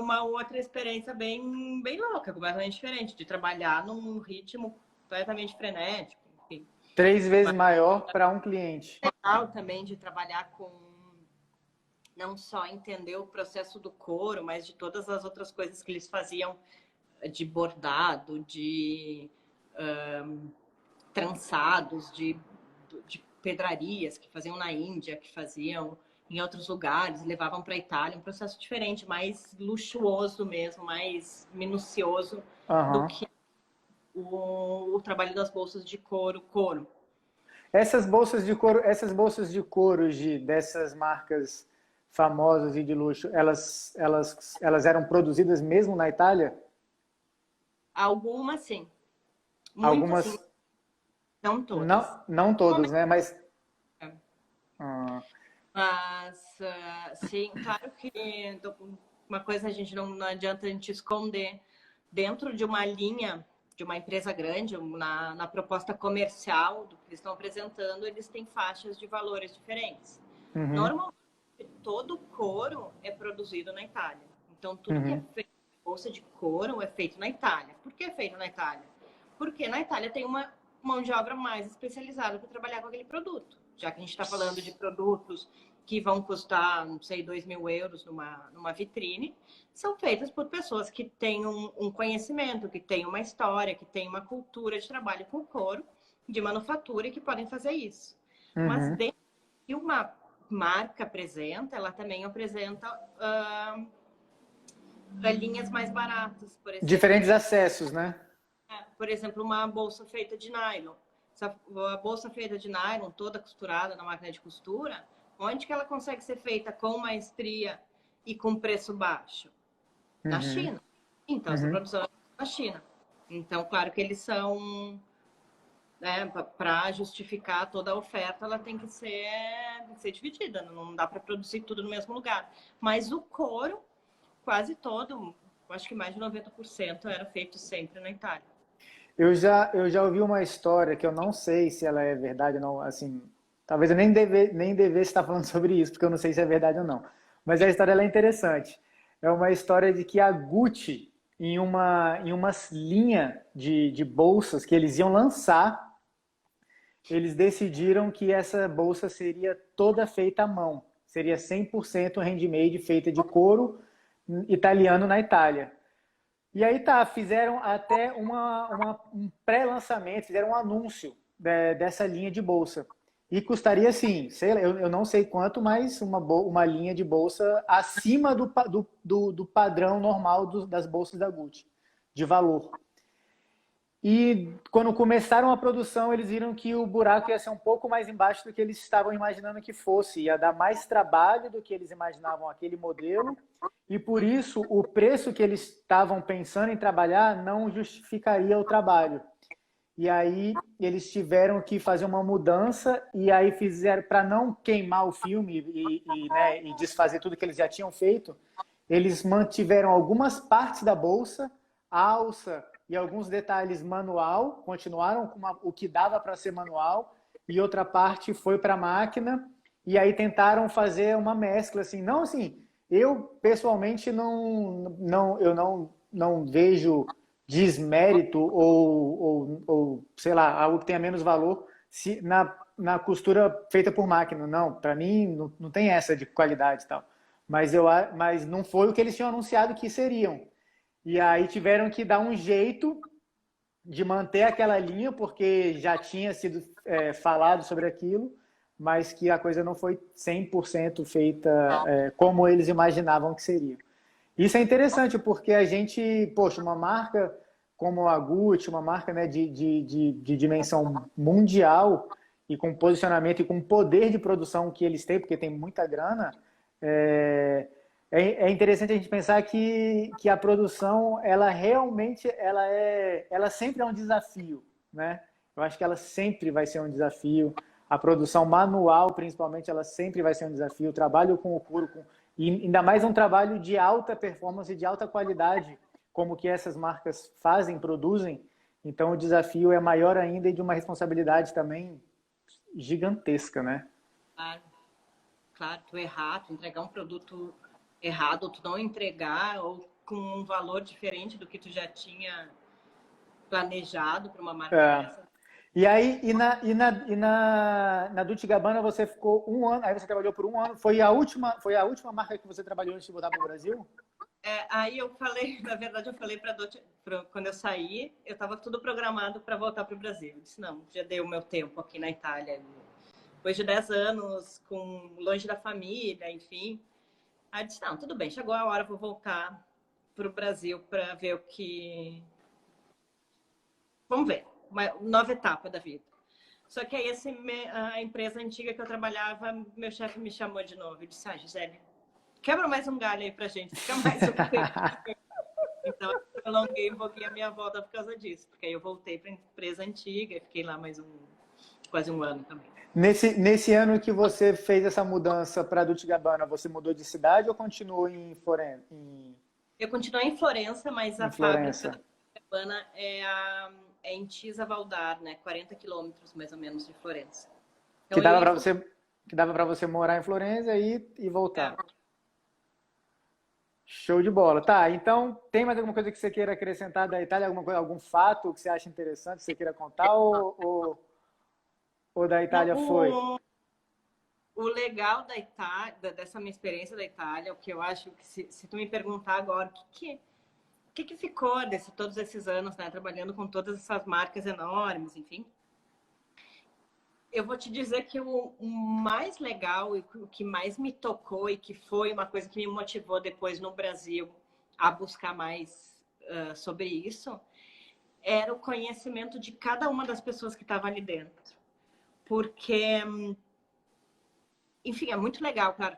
uma outra experiência bem louca, completamente diferente, de trabalhar num ritmo completamente frenético. Enfim. 3 vezes maior para um cliente. Legal também de trabalhar com não só entender o processo do couro, mas de todas as outras coisas que eles faziam de bordado, de trançados, de pedrarias que faziam na Índia, que faziam em outros lugares, levavam para a Itália, um processo diferente, mais luxuoso mesmo, mais minucioso do que o trabalho das bolsas de couro. Essas bolsas de couro dessas marcas famosas e de luxo, elas eram produzidas mesmo na Itália? Algumas sim. Muitas Algumas sim. Não todas. Não todas, né? Mas Mas, sim, claro que uma coisa a gente não adianta a gente esconder. Dentro de uma linha, de uma empresa grande, na proposta comercial do que eles estão apresentando, eles têm faixas de valores diferentes. Normalmente, todo couro é produzido na Itália. Então, tudo que é feito, bolsa de couro, é feito na Itália. Por que é feito na Itália? Porque na Itália tem uma mão de obra mais especializada para trabalhar com aquele produto. Já que a gente está falando de produtos que vão custar, não sei, 2.000 euros numa vitrine, são feitas por pessoas que têm um conhecimento, que têm uma história, que têm uma cultura de trabalho com couro, de manufatura e que podem fazer isso. Mas dentro que uma marca apresenta, ela também apresenta linhas mais baratas, por exemplo. Diferentes acessos, né? Por exemplo, uma bolsa feita de nylon. A bolsa feita de nylon, toda costurada na máquina de costura, onde que ela consegue ser feita com maestria e com preço baixo? Na China. Então, essa Uhum. produção é na China. Então, claro que eles são, né, para justificar toda a oferta, ela tem que ser dividida, não dá para produzir tudo no mesmo lugar. Mas o couro, quase todo, acho que mais de 90% era feito sempre na Itália. Eu já ouvi uma história que eu não sei se ela é verdade ou não, assim, talvez eu nem devesse estar falando sobre isso, porque eu não sei se é verdade ou não. Mas a história ela é interessante. É uma história de que a Gucci, em uma linha de bolsas que eles iam lançar, eles decidiram que essa bolsa seria toda feita à mão. Seria 100% handmade, feita de couro italiano na Itália. E aí tá, fizeram até um pré-lançamento, fizeram um anúncio dessa linha de bolsa. E custaria assim, sei lá, eu não sei quanto, mas uma linha de bolsa acima do padrão normal das bolsas da Gucci, de valor. E quando começaram a produção, eles viram que o buraco ia ser um pouco mais embaixo do que eles estavam imaginando que fosse. Ia dar mais trabalho do que eles imaginavam aquele modelo. E por isso, o preço que eles estavam pensando em trabalhar não justificaria o trabalho. E aí, eles tiveram que fazer uma mudança. E aí, fizeram, para não queimar o filme né, e desfazer tudo que eles já tinham feito, eles mantiveram algumas partes da bolsa, a alça e alguns detalhes manual, continuaram com o que dava para ser manual, e outra parte foi para a máquina, e aí tentaram fazer uma mescla, assim, não assim, eu pessoalmente não vejo desmérito ou, sei lá, algo que tenha menos valor se, na costura feita por máquina, não, para mim não tem essa de qualidade e tal, mas não foi o que eles tinham anunciado que seriam. E aí tiveram que dar um jeito de manter aquela linha, porque já tinha sido falado sobre aquilo, mas que a coisa não foi 100% feita como eles imaginavam que seria. Isso é interessante, porque a gente, poxa, uma marca como a Gucci, uma marca, né, de dimensão mundial e com posicionamento e com poder de produção que eles têm, porque tem muita grana, é, é interessante a gente pensar que a produção, ela realmente, ela sempre é um desafio, né? Eu acho que ela sempre vai ser um desafio. A produção manual, principalmente, ela sempre vai ser um desafio. O trabalho com o couro, e ainda mais um trabalho de alta performance, de alta qualidade, como que essas marcas fazem, produzem. Então, o desafio é maior ainda e de uma responsabilidade também gigantesca, né? Claro, claro, tu errar, tu entregar um produto errado, ou tu não entregar, ou com um valor diferente do que tu já tinha planejado para uma marca É. dessa. E aí, na Dolce Gabbana você ficou um ano, aí você trabalhou por um ano. Foi a última marca que você trabalhou antes de voltar para o Brasil? Aí eu falei, na verdade, eu falei quando eu saí, eu estava tudo programado para voltar para o Brasil. Eu disse, não, já dei o meu tempo aqui na Itália. Depois de 10 anos, longe da família, enfim. Aí eu disse, não, tudo bem, chegou a hora, vou voltar para o Brasil para ver o que... Vamos ver, uma nova etapa da vida. Só que aí a empresa antiga que eu trabalhava, meu chefe me chamou de novo e disse, Gisele, quebra mais um galho aí pra gente, fica mais um tempo. Então, eu prolonguei um pouquinho a minha volta por causa disso, porque aí eu voltei para a empresa antiga e fiquei lá quase um ano também. Nesse ano que você fez essa mudança para Dolce Gabbana, você mudou de cidade ou continuou Eu continuei em Florença, mas a em fábrica da Florença? Gabbana é em Tisa Valdar, né? 40 quilômetros mais ou menos de Florença. Que Então eu dava ia e para voltava. você, que dava para você morar em Florença e voltar. Show de bola. Tá, então tem mais alguma coisa que você queira acrescentar da Itália? Algum fato que você acha interessante que você queira contar ou da Não, Itália foi? o legal da Itália, dessa minha experiência da Itália, o que eu acho que se tu me perguntar agora, o que ficou todos esses anos, né, trabalhando com todas essas marcas enormes, enfim, eu vou te dizer que o mais legal e o que mais me tocou e que foi uma coisa que me motivou depois no Brasil a buscar mais sobre isso, era o conhecimento de cada uma das pessoas que estavam ali dentro. Porque enfim, é muito legal, claro,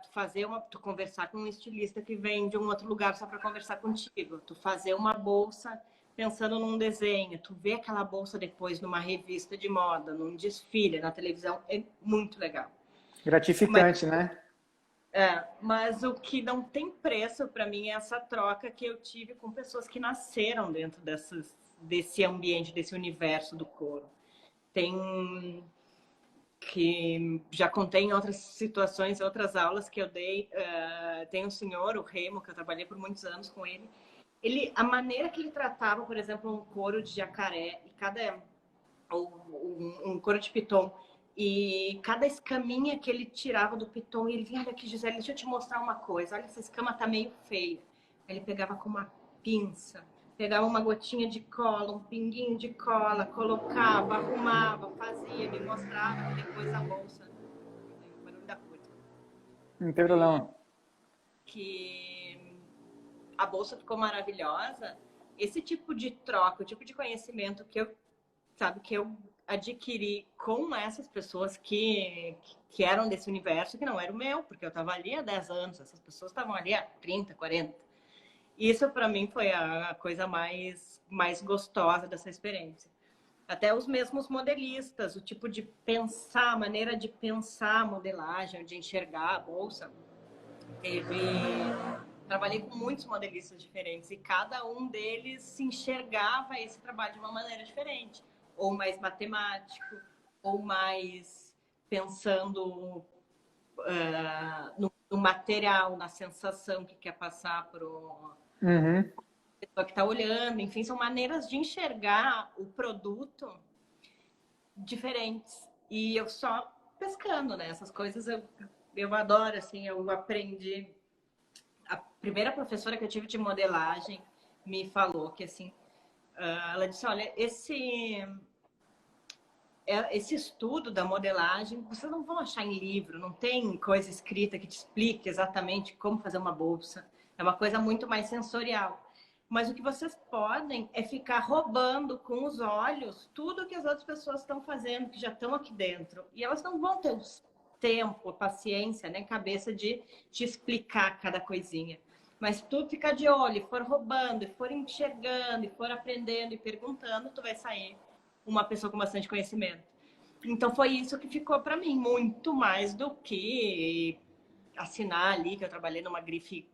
tu conversar com um estilista que vem de um outro lugar só para conversar contigo, tu fazer uma bolsa pensando num desenho, tu vê aquela bolsa depois numa revista de moda, num desfile, na televisão, é muito legal. Gratificante, né? Mas o que não tem preço para mim é essa troca que eu tive com pessoas que nasceram dentro desse ambiente, desse universo do couro. Tem que já contei em outras situações, outras aulas que eu dei. Tem um senhor, o Remo, que eu trabalhei por muitos anos com ele. A maneira que ele tratava, por exemplo, um couro de jacaré um couro de piton, e cada escaminha que ele tirava do piton, ele vinha, olha aqui, Gisele, deixa eu te mostrar uma coisa, olha, essa escama tá meio feia. Aí ele pegava com uma pinça, pegava uma gotinha de cola, um pinguinho de cola, colocava, arrumava, fazia, me mostrava depois a bolsa. O barulho da curva. Não tem problema. Que a bolsa ficou maravilhosa. Esse tipo de troca, o tipo de conhecimento que eu adquiri com essas pessoas que eram desse universo, que não era o meu, porque eu estava ali há 10 anos, essas pessoas estavam ali há 30, 40. Isso, para mim, foi a coisa mais gostosa dessa experiência. Até os mesmos modelistas, o tipo de pensar, a maneira de pensar a modelagem, de enxergar a bolsa. Trabalhei com muitos modelistas diferentes e cada um deles se enxergava esse trabalho de uma maneira diferente. Ou mais matemático, ou mais pensando no material, na sensação que quer passar para a pessoa que está olhando. Enfim, são maneiras de enxergar o produto diferentes. E eu só pescando, né? Essas coisas eu adoro, assim, eu aprendi. A primeira professora que eu tive de modelagem me falou que, assim, ela disse, olha, esse estudo da modelagem, vocês não vão achar em livro, não tem coisa escrita que te explique exatamente como fazer uma bolsa. É uma coisa muito mais sensorial. Mas o que vocês podem é ficar roubando com os olhos tudo que as outras pessoas estão fazendo, que já estão aqui dentro. E elas não vão ter o tempo, a paciência, né, cabeça de te explicar cada coisinha. Mas se tu ficar de olho, e for roubando, e for enxergando, e for aprendendo e perguntando, tu vai sair uma pessoa com bastante conhecimento. Então foi isso que ficou para mim, muito mais do que assinar ali que eu trabalhei numa grife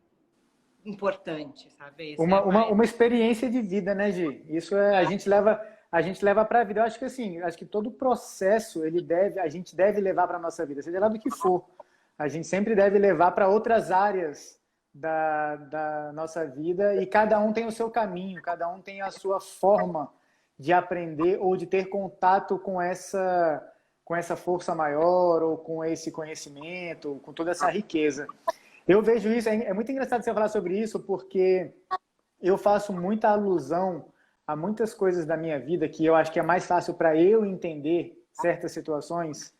importante, sabe? Uma experiência de vida, né, Gi? Isso a gente leva para a vida. Eu acho que assim, acho que todo processo a gente deve levar para a nossa vida, seja lá do que for. A gente sempre deve levar para outras áreas da nossa vida e cada um tem o seu caminho, cada um tem a sua forma de aprender ou de ter contato com essa força maior ou com esse conhecimento, com toda essa riqueza. Eu vejo isso, é muito engraçado você falar sobre isso, porque eu faço muita alusão a muitas coisas da minha vida que eu acho que é mais fácil para eu entender certas situações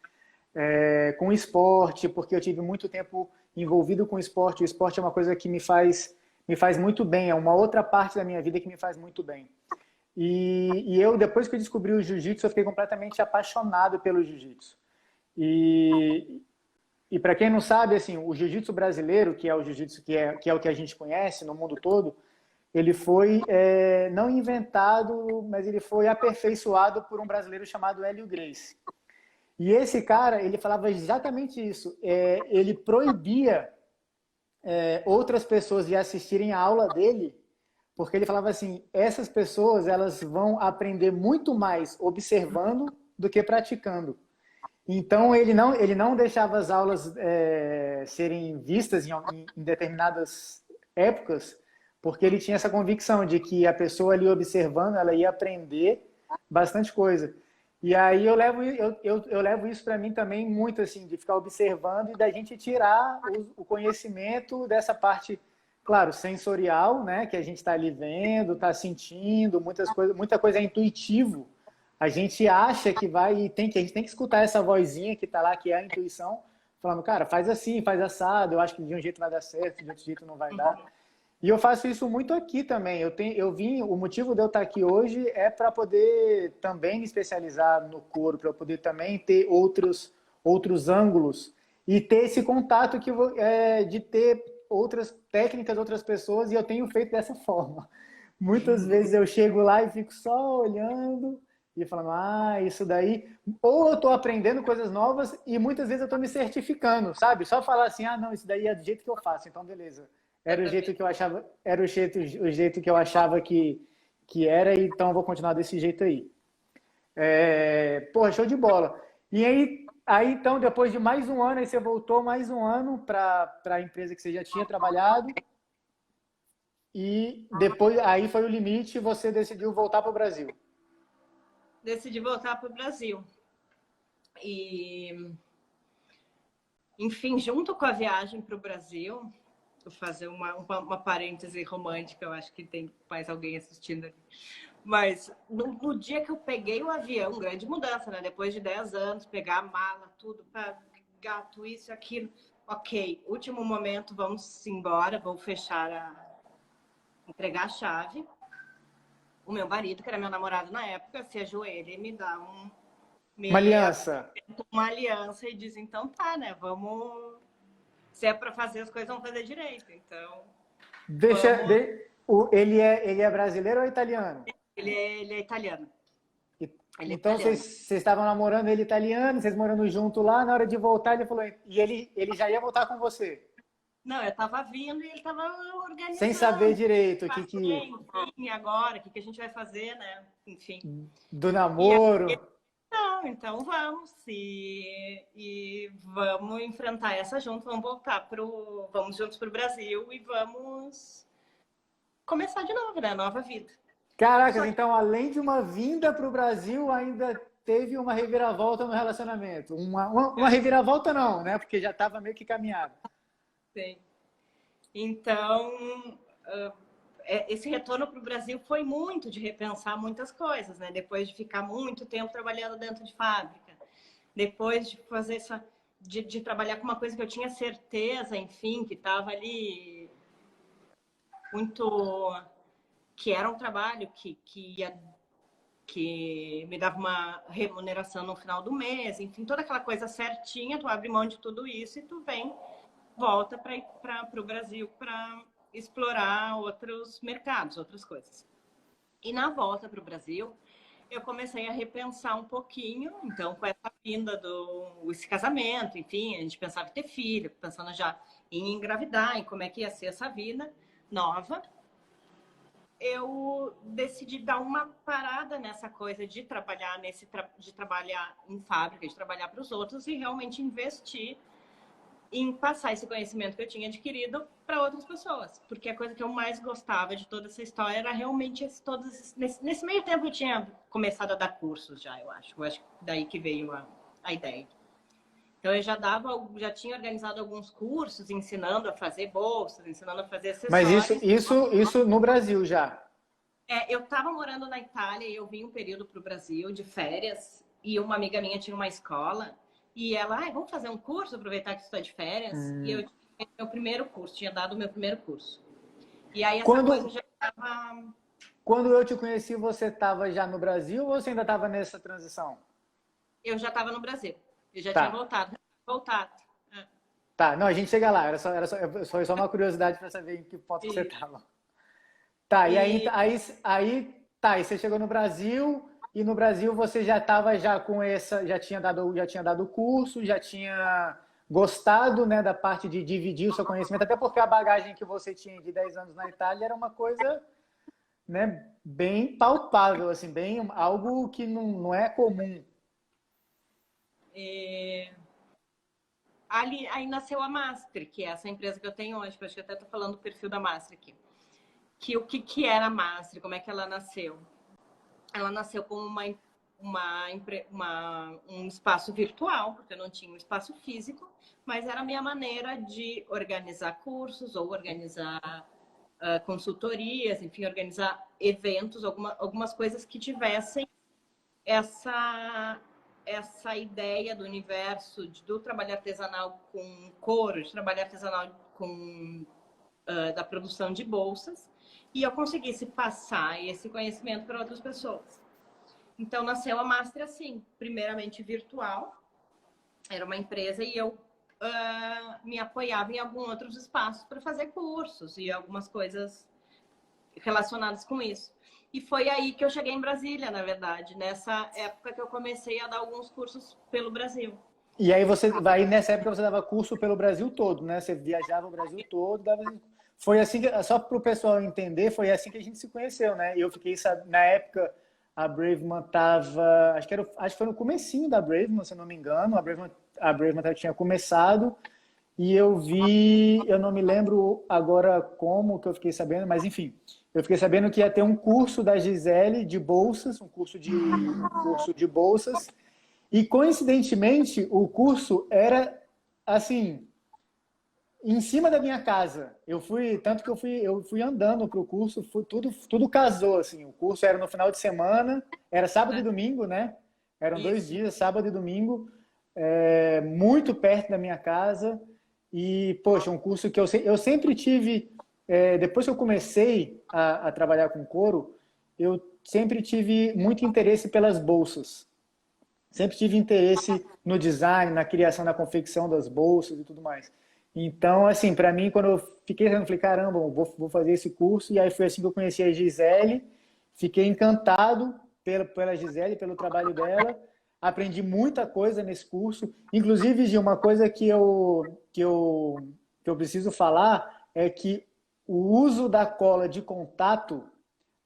com esporte, porque eu tive muito tempo envolvido com esporte. O esporte é uma coisa que me faz muito bem, é uma outra parte da minha vida que me faz muito bem. E eu, depois que eu descobri o jiu-jitsu, eu fiquei completamente apaixonado pelo jiu-jitsu. E para quem não sabe, assim, o jiu-jitsu brasileiro, que é o jiu-jitsu que é o que a gente conhece no mundo todo, ele foi não inventado, mas ele foi aperfeiçoado por um brasileiro chamado Hélio Gracie. E esse cara, ele falava exatamente isso. Ele proibia outras pessoas de assistirem a aula dele, porque ele falava assim, essas pessoas elas vão aprender muito mais observando do que praticando. Então, ele não deixava as aulas serem vistas em determinadas épocas, porque ele tinha essa convicção de que a pessoa ali observando, ela ia aprender bastante coisa. E aí eu levo isso para mim também muito, assim, de ficar observando e da gente tirar o conhecimento dessa parte, claro, sensorial, né, que a gente está ali vendo, está sentindo, muita coisa é intuitivo. A gente acha que vai e a gente tem que escutar essa vozinha que está lá, que é a intuição, falando, cara, faz assim, faz assado, eu acho que de um jeito vai dar certo, de outro jeito não vai dar. E eu faço isso muito aqui também. O motivo de eu estar aqui hoje é para poder também me especializar no couro, para eu poder também ter outros ângulos e ter esse contato de ter outras técnicas, outras pessoas, e eu tenho feito dessa forma. Muitas vezes eu chego lá e fico só olhando e falando, isso daí. Ou eu estou aprendendo coisas novas e muitas vezes eu estou me certificando, sabe? Só falar assim, não, isso daí é do jeito que eu faço, então beleza. Era o jeito que eu achava, era o jeito que eu achava que era, então eu vou continuar desse jeito aí. Porra, show de bola. E aí, então, depois de mais um ano, aí você voltou mais um ano para a empresa que você já tinha trabalhado. E depois, aí foi o limite e você decidiu voltar para o Brasil. Decidi voltar para o Brasil. E, enfim, junto com a viagem para o Brasil, vou fazer uma parêntese romântica, eu acho que tem mais alguém assistindo aqui. Mas no dia que eu peguei o avião, grande mudança, né? Depois de 10 anos, pegar a mala, tudo, para gato, isso, aquilo. Ok, último momento, vamos embora, vou entregar a chave. O meu marido, que era meu namorado na época, se ajoelha e me dá uma aliança. Uma aliança e diz, então tá, né? Vamos... Se é para fazer as coisas, vamos fazer direito. Então... Ele é brasileiro ou italiano? Ele é italiano. Então vocês estavam namorando ele italiano, vocês morando junto lá, na hora de voltar ele falou, e ele já ia voltar com você? Não, eu tava vindo e ele tava organizando. Sem saber direito o que Enfim, agora, o que a gente vai fazer, né? Enfim. Do namoro. Não, então vamos e vamos enfrentar essa junto, vamos juntos pro Brasil e vamos começar de novo, né? Nova vida. Caracas, então além de uma vinda para o Brasil, ainda teve uma reviravolta no relacionamento. Uma reviravolta não, né? Porque já estava meio que caminhado. Sim. Então, esse retorno para o Brasil foi muito de repensar muitas coisas, né? Depois de ficar muito tempo trabalhando dentro de fábrica, depois de fazer de trabalhar com uma coisa que eu tinha certeza, enfim, que estava ali muito... que era um trabalho que me dava uma remuneração no final do mês, enfim, toda aquela coisa certinha, tu abre mão de tudo isso e tu volta para o Brasil para explorar outros mercados, outras coisas. E na volta para o Brasil, eu comecei a repensar um pouquinho, então, com essa vinda esse casamento, enfim, a gente pensava em ter filho, pensando já em engravidar, em como é que ia ser essa vida nova. Eu decidi dar uma parada nessa coisa de trabalhar de trabalhar em fábrica, de trabalhar para os outros e realmente investir em passar esse conhecimento que eu tinha adquirido para outras pessoas, porque a coisa que eu mais gostava de toda essa história era realmente nesse meio tempo eu tinha começado a dar cursos já, eu acho daí que veio a ideia. Então eu já tinha organizado alguns cursos ensinando a fazer bolsas, ensinando a fazer acessórios. Mas isso no Brasil já? Eu estava morando na Itália e eu vim um período para o Brasil de férias e uma amiga minha tinha uma escola e ela, vamos fazer um curso, aproveitar que estou de férias. E eu tinha meu primeiro curso, tinha dado o meu primeiro curso. E aí essa coisa já estava... Quando eu te conheci, você estava já no Brasil ou você ainda estava nessa transição? Eu já estava no Brasil. Eu já tinha voltado. Tá, não, a gente chega lá. Foi só uma curiosidade para saber em que ponto que você estava. Tá, e aí você chegou no Brasil e no Brasil você já estava com já tinha dado o curso, já tinha gostado, né, da parte de dividir o seu conhecimento, até porque a bagagem que você tinha de 10 anos na Itália era uma coisa, né, bem palpável, assim, bem algo que não é comum. Aí nasceu a Master, que é essa empresa que eu tenho hoje, acho que eu até estou falando do perfil da Master aqui. O que era a Master, como é que ela nasceu? Ela nasceu como um espaço virtual, porque eu não tinha um espaço físico, mas era a minha maneira de organizar cursos ou organizar consultorias, enfim, organizar eventos, algumas coisas que tivessem essa ideia do universo do trabalho artesanal com couro, de trabalho artesanal da produção de bolsas, e eu conseguisse passar esse conhecimento para outras pessoas. Então, nasceu a Master assim, primeiramente virtual, era uma empresa e eu me apoiava em alguns outros espaços para fazer cursos e algumas coisas relacionadas com isso. E foi aí que eu cheguei em Brasília, na verdade, nessa época que eu comecei a dar alguns cursos pelo Brasil. E aí nessa época você dava curso pelo Brasil todo, né? Você viajava o Brasil todo, foi assim que, só para o pessoal entender, foi assim que a gente se conheceu, né? Eu fiquei, na época, a Braveman tava, acho que foi no comecinho da Braveman, se eu não me engano, a Braveman tinha começado, e eu não me lembro agora como que eu fiquei sabendo, mas enfim, eu fiquei sabendo que ia ter um curso da Gisele de bolsas, um curso de bolsas, e coincidentemente o curso era assim, em cima da minha casa. Tanto que eu fui andando para o curso, tudo casou assim. O curso era no final de semana, era sábado e domingo, né? Eram 2 dias, sábado e domingo, muito perto da minha casa. E, poxa, um curso que eu sempre tive, depois que eu comecei a trabalhar com couro, eu sempre tive muito interesse pelas bolsas. Sempre tive interesse no design, na criação, na confecção das bolsas e tudo mais. Então, assim, para mim, quando eu fiquei eu falei, caramba, vou fazer esse curso. E aí foi assim que eu conheci a Gisele. Fiquei encantado pela Gisele, pelo trabalho dela. Aprendi muita coisa nesse curso. Inclusive, Gil, uma coisa que eu preciso falar é que o uso da cola de contato,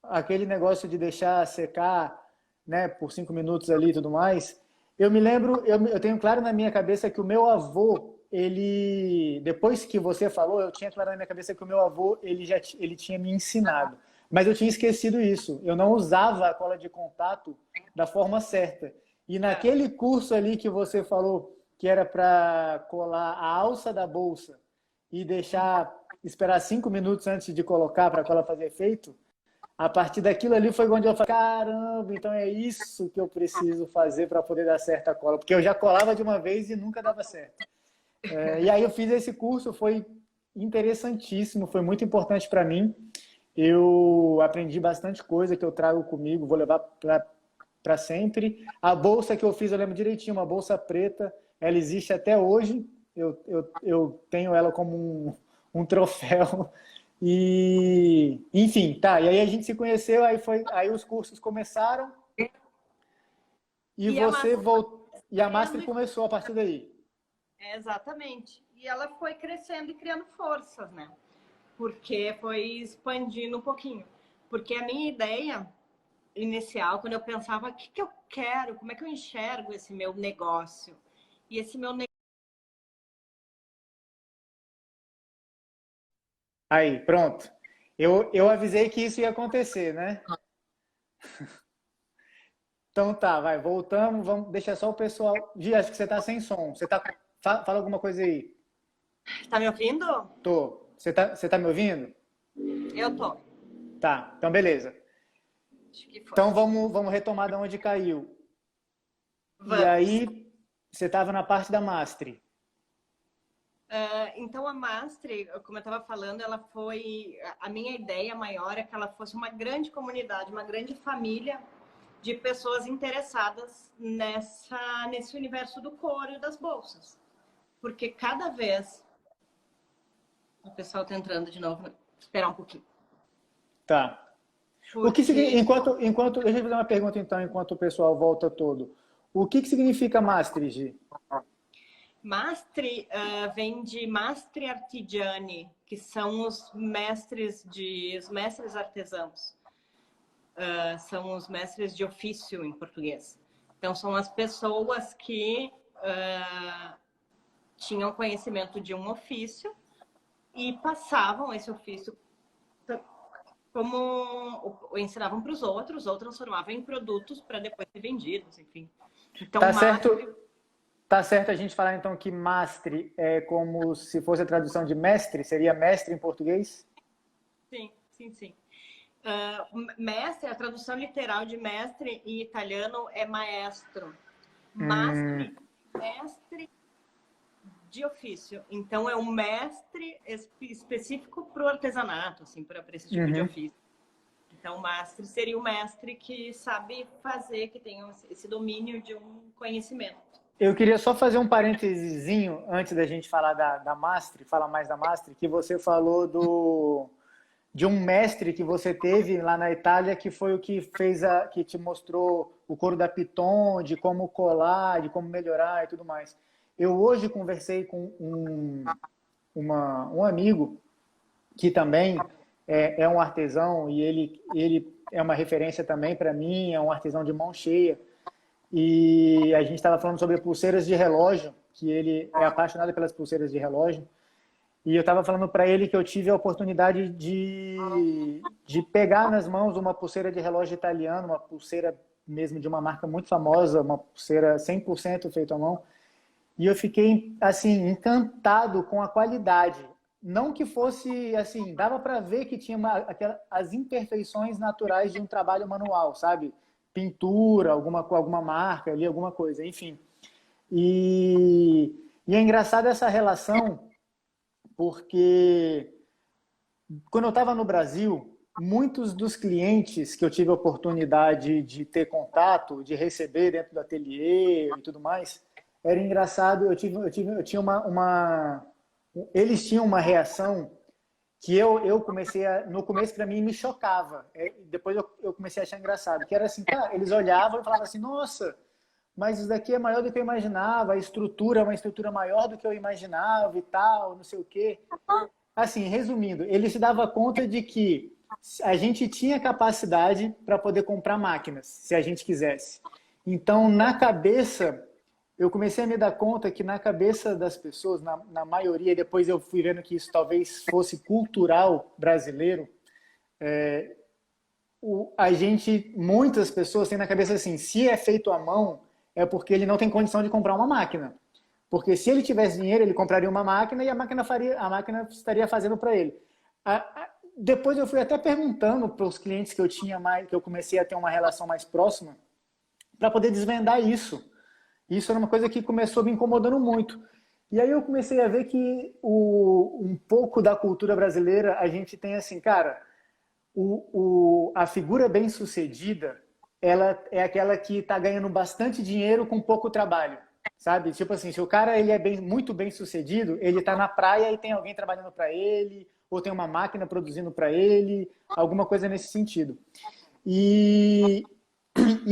aquele negócio de deixar secar, né, por 5 minutos ali e tudo mais, eu me lembro, eu tenho claro na minha cabeça que o meu avô, depois que você falou, eu tinha claro na minha cabeça que o meu avô, ele tinha me ensinado. Mas eu tinha esquecido isso. Eu não usava a cola de contato da forma certa. E naquele curso ali que você falou que era para colar a alça da bolsa e esperar 5 minutos antes de colocar para a cola fazer efeito, a partir daquilo ali foi onde eu falei, caramba, então é isso que eu preciso fazer para poder dar certo a cola. Porque eu já colava de uma vez e nunca dava certo. E aí eu fiz esse curso, foi interessantíssimo, foi muito importante para mim. Eu aprendi bastante coisa que eu trago comigo, vou levar para sempre. A bolsa que eu fiz, eu lembro direitinho, uma bolsa preta, ela existe até hoje. Eu tenho ela como um troféu. E, enfim, tá. E aí a gente se conheceu, aí os cursos começaram e você voltou. E a Master começou a partir daí. Exatamente. E ela foi crescendo e criando forças, né? Porque foi expandindo um pouquinho. Porque a minha ideia inicial, quando eu pensava, o que eu quero, como é que eu enxergo esse meu negócio? E esse meu negócio. Aí, pronto. Eu avisei que isso ia acontecer, né? Então tá, vai, voltamos, vamos deixar só o pessoal. Gi, acho que você tá sem som. Fala alguma coisa aí. Tá me ouvindo? Tô. Você tá me ouvindo? Eu tô. Tá, então beleza. Acho que foi. Então vamos retomar de onde caiu. E Vamos. aí, você estava na parte da Mastre. Então a Mastre, como eu estava falando, ela foi. A minha ideia maior é que ela fosse uma grande comunidade, uma grande família de pessoas interessadas nesse universo do couro e das bolsas. Porque cada vez. O pessoal está entrando de novo. Vou esperar um pouquinho. Tá. Deixa eu fazer uma pergunta então, enquanto o pessoal volta todo. O que significa Mastre, Gi? Mastre vem de Mastre Artigiani, que são os mestres artesãos. São os mestres de ofício em português. Então, são as pessoas que tinham conhecimento de um ofício e passavam esse ofício como ensinavam para os outros, ou transformavam em produtos para depois ser vendidos, enfim. Então, Tá certo a gente falar então que Mastre é como se fosse a tradução de mestre? Seria mestre em português? Sim, sim, sim. Mestre, a tradução literal de mestre em italiano é maestro. Mastre, mestre de ofício. Então, é um mestre específico para o artesanato, assim, para esse tipo de ofício. Então, o mestre seria o mestre que sabe fazer, que tem esse domínio de um conhecimento. Eu queria só fazer um parênteses antes da gente falar da Mastre, falar mais da Mastre, que você falou de um mestre que você teve lá na Itália, que foi o que fez que te mostrou o couro da Python, de como colar, de como melhorar e tudo mais. Eu hoje conversei com um amigo que também é um artesão e ele é uma referência também para mim, é um artesão de mão cheia. E a gente estava falando sobre pulseiras de relógio, que ele é apaixonado pelas pulseiras de relógio. E eu estava falando para ele que eu tive a oportunidade de pegar nas mãos uma pulseira de relógio italiano, uma pulseira mesmo de uma marca muito famosa, uma pulseira 100% feita à mão. E eu fiquei, assim, encantado com a qualidade. Não que fosse, assim, dava para ver que tinha as imperfeições naturais de um trabalho manual, sabe? Pintura, alguma marca ali, alguma coisa, enfim. E é engraçado essa relação, porque quando eu estava no Brasil, muitos dos clientes que eu tive a oportunidade de ter contato, de receber dentro do ateliê e tudo mais, era engraçado, eu tinha eles tinham uma reação que eu comecei no começo para mim me chocava, depois eu comecei a achar engraçado, que era assim, cara, eles olhavam e falavam assim, nossa, mas isso daqui é maior do que eu imaginava, a estrutura é uma estrutura maior do que eu imaginava e tal, não sei o quê. Assim, resumindo, ele se dava conta de que a gente tinha capacidade para poder comprar máquinas, se a gente quisesse. Então, na cabeça, eu comecei a me dar conta que na cabeça das pessoas, na maioria, depois eu fui vendo que isso talvez fosse cultural brasileiro, muitas pessoas têm na cabeça assim, se é feito à mão, é porque ele não tem condição de comprar uma máquina. Porque se ele tivesse dinheiro, ele compraria uma máquina e a máquina estaria fazendo para ele. Depois eu fui até perguntando para os clientes que eu tinha mais, que eu comecei a ter uma relação mais próxima, para poder desvendar isso. Isso era uma coisa que começou me incomodando muito. E aí eu comecei a ver que um pouco da cultura brasileira, a gente tem assim, cara, a figura bem-sucedida, ela é aquela que está ganhando bastante dinheiro com pouco trabalho, sabe? Tipo assim, se o cara ele é muito bem-sucedido, ele está na praia e tem alguém trabalhando para ele, ou tem uma máquina produzindo para ele, alguma coisa nesse sentido. E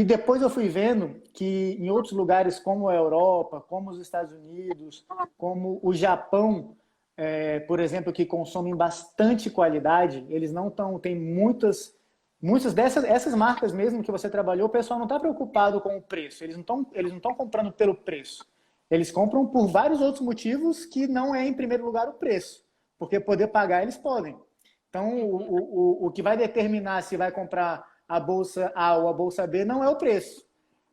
depois eu fui vendo que em outros lugares, como a Europa, como os Estados Unidos, como o Japão, por exemplo, que consomem bastante qualidade, eles não estão, tem muitas essas marcas mesmo que você trabalhou, o pessoal não está preocupado com o preço, eles não estão comprando pelo preço, eles compram por vários outros motivos que não é em primeiro lugar o preço, porque poder pagar eles podem. Então, o que vai determinar se vai comprar a bolsa A ou a bolsa B não é o preço.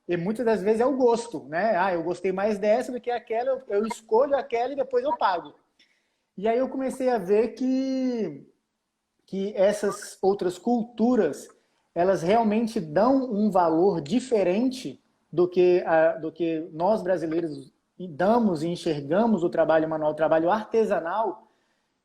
E muitas das vezes é o gosto, né? Eu gostei mais dessa do que aquela, eu escolho aquela e depois eu pago. E aí eu comecei a ver que essas outras culturas, elas realmente dão um valor diferente do que nós brasileiros damos e enxergamos o trabalho manual, o trabalho artesanal,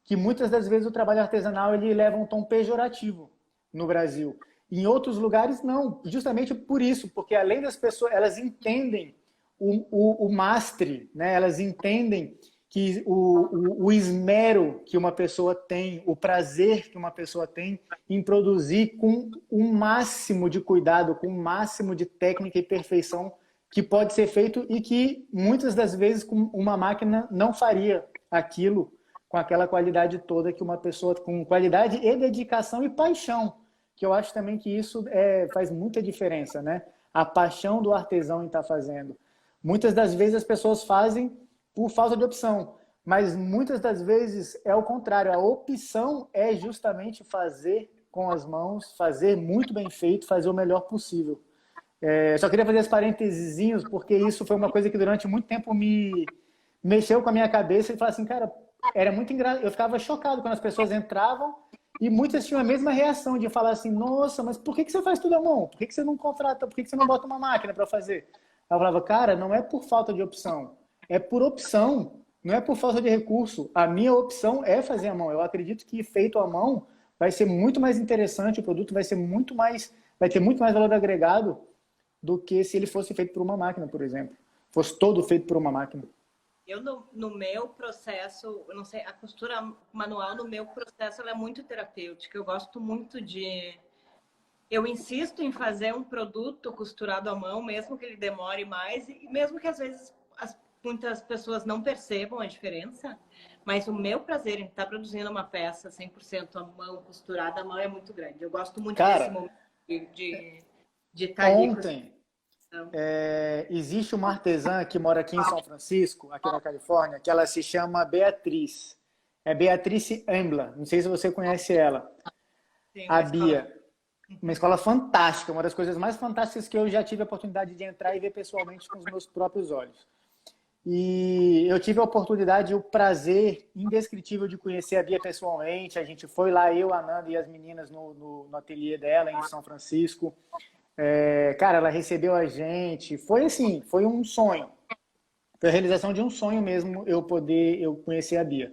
que muitas das vezes o trabalho artesanal ele leva um tom pejorativo no Brasil. Em outros lugares, não. Justamente por isso, porque além das pessoas, elas entendem o mastre, né? Elas entendem que o esmero que uma pessoa tem, o prazer que uma pessoa tem em produzir com o máximo de cuidado, com o máximo de técnica e perfeição que pode ser feito e que muitas das vezes com uma máquina não faria aquilo com aquela qualidade toda que uma pessoa com qualidade e dedicação e paixão, que eu acho também que isso faz muita diferença, né? A paixão do artesão em estar fazendo. Muitas das vezes as pessoas fazem por falta de opção, mas muitas das vezes é o contrário. A opção é justamente fazer com as mãos, fazer muito bem feito, fazer o melhor possível. Só queria fazer esse parênteses, porque isso foi uma coisa que durante muito tempo me mexeu com a minha cabeça e falar assim, cara, era muito engraçado. Eu ficava chocado quando as pessoas entravam e muitas tinham a mesma reação de falar assim, nossa, mas por que você faz tudo à mão? Por que você não contrata? Por que você não bota uma máquina para fazer? Eu falava, cara, não é por falta de opção, é por opção, não é por falta de recurso. A minha opção é fazer à mão. Eu acredito que feito à mão vai ser muito mais interessante, o produto vai ter muito mais valor agregado do que se ele fosse feito por uma máquina, por exemplo. fosse todo feito por uma máquina. Eu, no meu processo, eu não sei, a costura manual, no meu processo, ela é muito terapêutica. Eu gosto muito de... Eu insisto em fazer um produto costurado à mão, mesmo que ele demore mais, e mesmo que às vezes muitas pessoas não percebam a diferença, mas o meu prazer em estar produzindo uma peça 100% à mão, costurada à mão, é muito grande. Eu gosto muito desse Cara, momento de estar ali com essa ontem, existe uma artesã que mora aqui em São Francisco, aqui na Califórnia, que ela se chama Beatriz. É Beatrice Embla. Não sei se você conhece ela. A Bia. Uma escola fantástica, uma das coisas mais fantásticas que eu já tive a oportunidade de entrar e ver pessoalmente com os meus próprios olhos. E eu tive a oportunidade e o prazer indescritível de conhecer a Bia pessoalmente. A gente foi lá, eu, a Nanda e as meninas no ateliê dela em São Francisco. Cara, ela recebeu a gente. Foi assim, foi um sonho. Foi a realização de um sonho mesmo eu conhecer a Bia.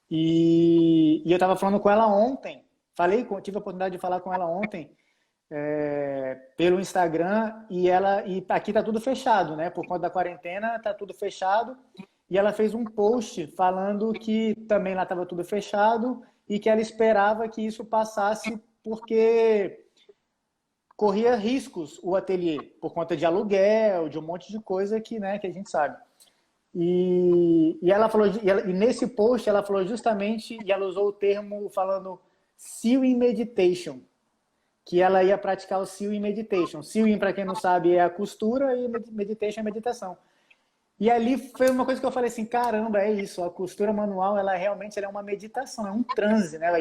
E eu estava falando com ela ontem. Tive a oportunidade de falar com ela ontem pelo Instagram e aqui tá tudo fechado, né? Por conta da quarentena, tá tudo fechado. E ela fez um post falando que também lá estava tudo fechado e que ela esperava que isso passasse porque corria riscos o ateliê por conta de aluguel, de um monte de coisa que, né, que a gente sabe. E ela falou, e nesse post ela falou justamente, e ela usou o termo falando sewing meditation, que ela ia praticar o sewing meditation. Sewing, para quem não sabe, é a costura e meditation é a meditação. E ali foi uma coisa que eu falei assim, caramba, é isso, a costura manual, ela realmente é uma meditação, é um transe, né?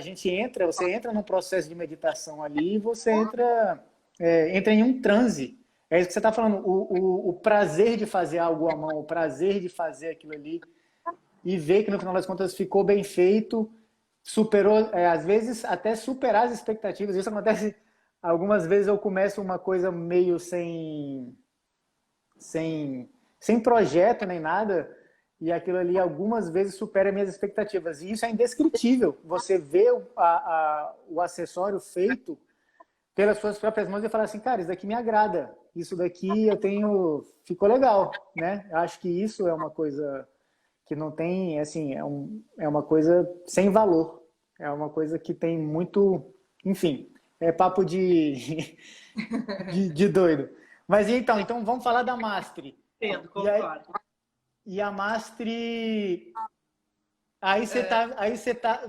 Você entra num processo de meditação ali e você entra em um transe. É isso que você está falando, o prazer de fazer algo à mão, o prazer de fazer aquilo ali e ver que no final das contas ficou bem feito, superou, às vezes até superar as expectativas. Isso acontece algumas vezes, eu começo uma coisa meio sem projeto nem nada, e aquilo ali algumas vezes supera minhas expectativas. E isso é indescritível. Você vê o acessório feito pelas suas próprias mãos e falar assim, cara, isso daqui me agrada. Isso daqui ficou legal, né? Eu acho que isso é uma coisa que não tem, assim, é uma coisa sem valor. É uma coisa que tem muito, enfim, é papo de doido. Mas então vamos falar da Mastre. Entendo, concordo. E a Mastre,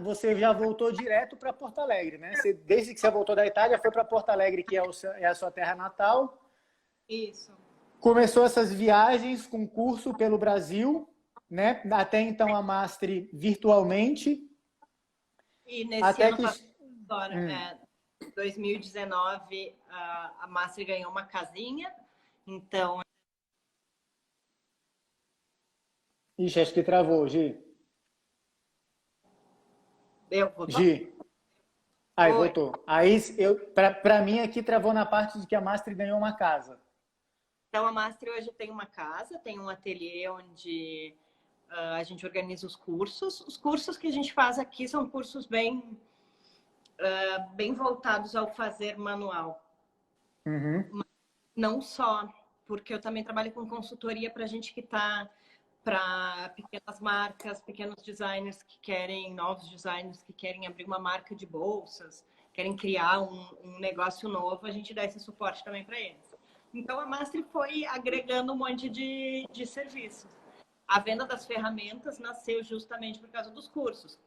você já voltou direto para Porto Alegre, né? Desde que você voltou da Itália, foi para Porto Alegre, que é a sua terra natal. Isso. Começou essas viagens com curso pelo Brasil, né? Até então a Mastre virtualmente. E nesse ano passado, 2019, a Mastre ganhou uma casinha, então... Ixi, acho que travou, Gi. Gi. Aí, voltou. Aí, para mim, aqui travou na parte de que a Mastre ganhou uma casa. Então, a Mastre hoje tem uma casa, tem um ateliê onde a gente organiza os cursos. Os cursos que a gente faz aqui são cursos bem voltados ao fazer manual. Uhum. Mas não só, porque eu também trabalho com consultoria para gente que está para pequenas marcas, pequenos designers que querem, novos designers que querem abrir uma marca de bolsas, querem criar um negócio novo, a gente dá esse suporte também para eles. Então, a Mastre foi agregando um monte de serviços. A venda das ferramentas nasceu justamente por causa dos cursos,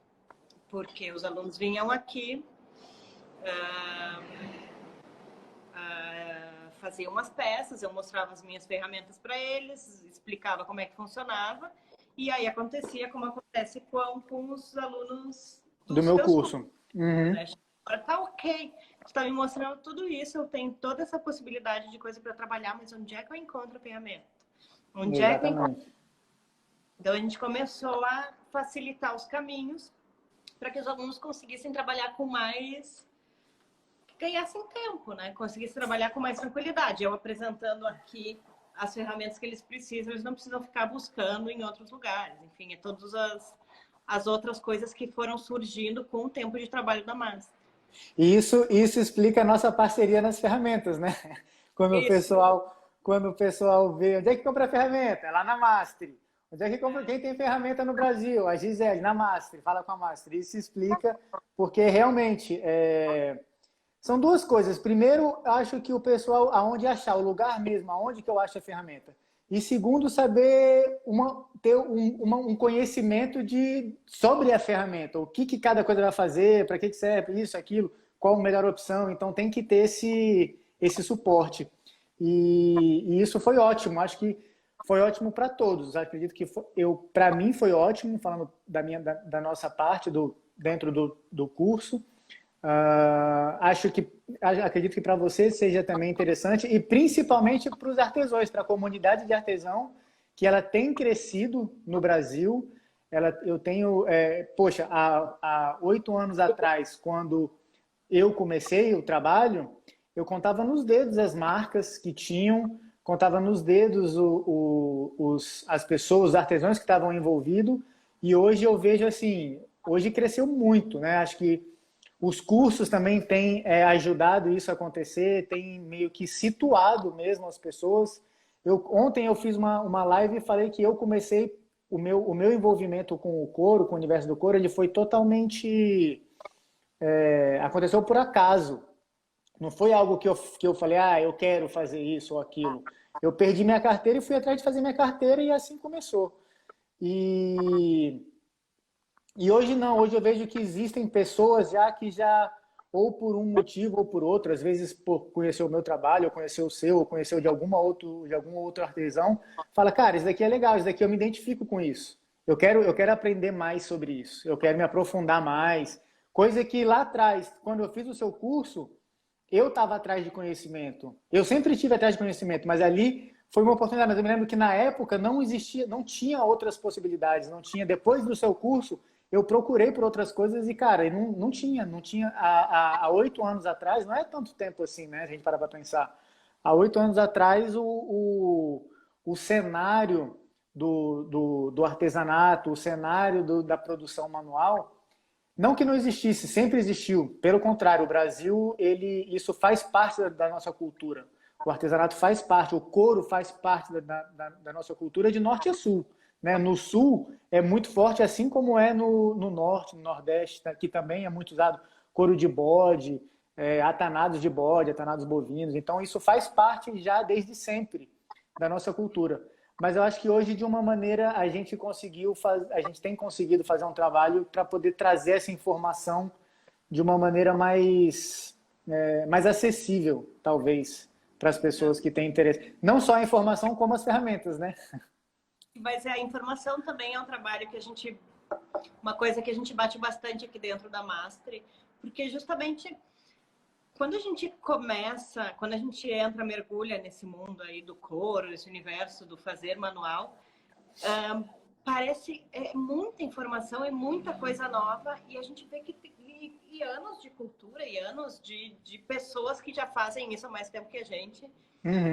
porque os alunos vinham aqui, faziam umas peças, eu mostrava as minhas ferramentas para eles, explicava como é que funcionava, e aí acontecia como acontece com os alunos do meu curso. Uhum. Agora tá ok, tu tá me mostrando tudo isso, eu tenho toda essa possibilidade de coisa para trabalhar, mas onde é que eu encontro a ferramenta? Onde é que eu encontro? Então a gente começou a facilitar os caminhos para que os alunos conseguissem trabalhar com mais... ganhassem tempo, né? Conseguissem trabalhar com mais tranquilidade. Eu apresentando aqui as ferramentas que eles precisam, eles não precisam ficar buscando em outros lugares. Enfim, todas as outras coisas que foram surgindo com o tempo de trabalho da Mastre. Isso explica a nossa parceria nas ferramentas, né? Quando quando o pessoal vê, onde é que compra a ferramenta? É lá na Mastery. Onde é que compra? Quem tem ferramenta no Brasil? A Gisele, na Mastery, fala com a Mastery. Isso explica, porque realmente são duas coisas. Primeiro, acho que o pessoal, aonde achar, o lugar mesmo, aonde que eu acho a ferramenta. E segundo, saber ter um conhecimento sobre a ferramenta, o que cada coisa vai fazer, para que serve isso, aquilo, qual a melhor opção. Então tem que ter esse suporte. E isso foi ótimo, acho que foi ótimo para todos. Acredito que para mim foi ótimo, falando da nossa parte, dentro do curso. Acredito que para você seja também interessante, e principalmente para os artesãos, para a comunidade de artesão, que ela tem crescido no Brasil. Eu tenho, poxa, há 8 anos atrás, quando eu comecei o trabalho, eu contava nos dedos as marcas que tinham, contava nos dedos as pessoas, os artesãos que estavam envolvidos, e hoje eu vejo assim, hoje cresceu muito, né? Acho que os cursos também têm ajudado isso a acontecer, tem meio que situado mesmo as pessoas. Ontem eu fiz uma live e falei que eu comecei o meu envolvimento com o couro, com o universo do couro, ele foi totalmente... aconteceu por acaso. Não foi algo que eu falei, eu quero fazer isso ou aquilo. Eu perdi minha carteira e fui atrás de fazer minha carteira e assim começou. E hoje não, hoje eu vejo que existem pessoas ou por um motivo ou por outro, às vezes por conhecer o meu trabalho, ou conhecer o seu, ou conhecer de algum outro artesão, fala, cara, isso daqui é legal, isso daqui eu me identifico com isso. Eu quero aprender mais sobre isso, eu quero me aprofundar mais. Coisa que lá atrás, quando eu fiz o seu curso, eu estava atrás de conhecimento. Eu sempre estive atrás de conhecimento, mas ali foi uma oportunidade. Mas eu me lembro que na época não existia, não tinha outras possibilidades, não tinha. Depois do seu curso, eu procurei por outras coisas e, cara, não tinha. Há 8 anos atrás, não é tanto tempo assim, né? A gente para pensar. Há 8 anos atrás, o cenário do artesanato, o cenário da produção manual, não que não existisse, sempre existiu. Pelo contrário, o Brasil, isso faz parte da nossa cultura. O artesanato faz parte, o couro faz parte da nossa cultura de norte a sul. Né? No sul é muito forte, assim como é no norte, no nordeste, que também é muito usado couro de bode, atanados de bode, atanados bovinos. Então isso faz parte já desde sempre da nossa cultura. Mas eu acho que hoje, de uma maneira, a gente tem conseguido fazer um trabalho para poder trazer essa informação de uma maneira mais acessível, talvez, para as pessoas que têm interesse. Não só a informação, como as ferramentas, né? Mas a informação também é um trabalho que uma coisa que a gente bate bastante aqui dentro da Mastery, porque justamente quando a gente entra, mergulha nesse mundo aí do couro, nesse universo do fazer manual, parece muita informação e muita coisa nova, e a gente vê que tem anos de cultura e anos de pessoas que já fazem isso há mais tempo que a gente,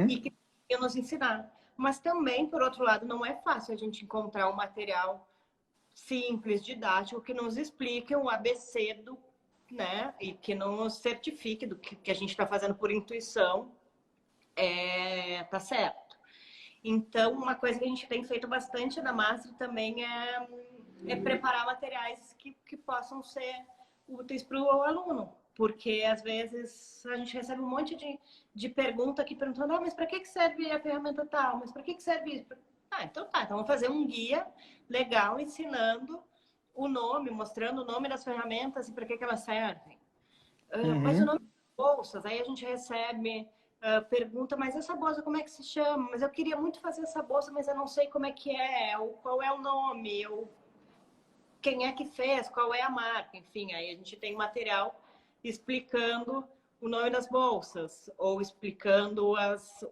e que podem nos ensinar. Mas também, por outro lado, não é fácil a gente encontrar um material simples, didático, que nos explique o ABC né? E que nos certifique do que a gente está fazendo por intuição tá certo. Então, uma coisa que a gente tem feito bastante na Mastery também é preparar materiais que possam ser úteis para o aluno. Porque, às vezes, a gente recebe um monte de pergunta aqui perguntando, mas para que serve a ferramenta tal? Mas para que serve isso? Então vamos fazer um guia legal ensinando o nome, mostrando o nome das ferramentas e para que elas servem. Mas o nome das bolsas, aí a gente recebe pergunta, mas essa bolsa como é que se chama? Mas eu queria muito fazer essa bolsa, mas eu não sei como é que ou qual é o nome, ou quem é que fez, qual é a marca. Enfim, aí a gente tem material explicando o nome das bolsas, ou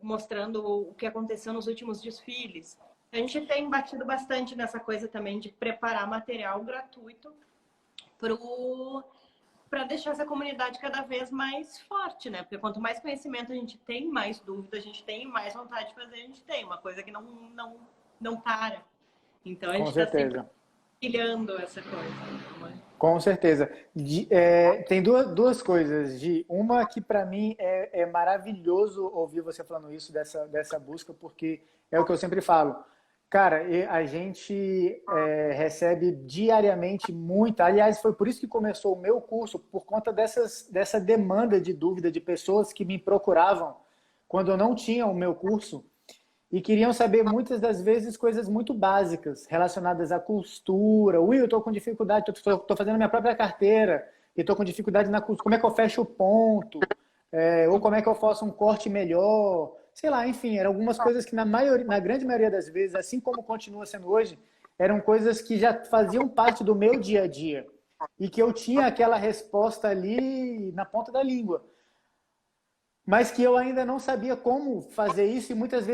mostrando o que aconteceu nos últimos desfiles. A gente tem batido bastante nessa coisa também de preparar material gratuito para deixar essa comunidade cada vez mais forte, né? Porque quanto mais conhecimento a gente tem, mais dúvida a gente tem, mais vontade de fazer a gente tem. Uma coisa que não para. Então a gente está sempre compartilhando essa coisa. Com certeza. Tem duas coisas, Gi. Uma que para mim é maravilhoso ouvir você falando isso, dessa busca, porque é o que eu sempre falo. Cara, a gente recebe diariamente muita. Aliás, foi por isso que começou o meu curso, por conta dessa demanda de dúvida de pessoas que me procuravam quando eu não tinha o meu curso e queriam saber muitas das vezes coisas muito básicas relacionadas à costura. Will, eu estou com dificuldade, estou fazendo minha própria carteira e estou com dificuldade na costura. Como é que eu fecho o ponto? Ou como é que eu faço um corte melhor? Sei lá, enfim, eram algumas coisas que na grande maioria das vezes, assim como continua sendo hoje, eram coisas que já faziam parte do meu dia a dia e que eu tinha aquela resposta ali na ponta da língua, mas que eu ainda não sabia como fazer isso e muitas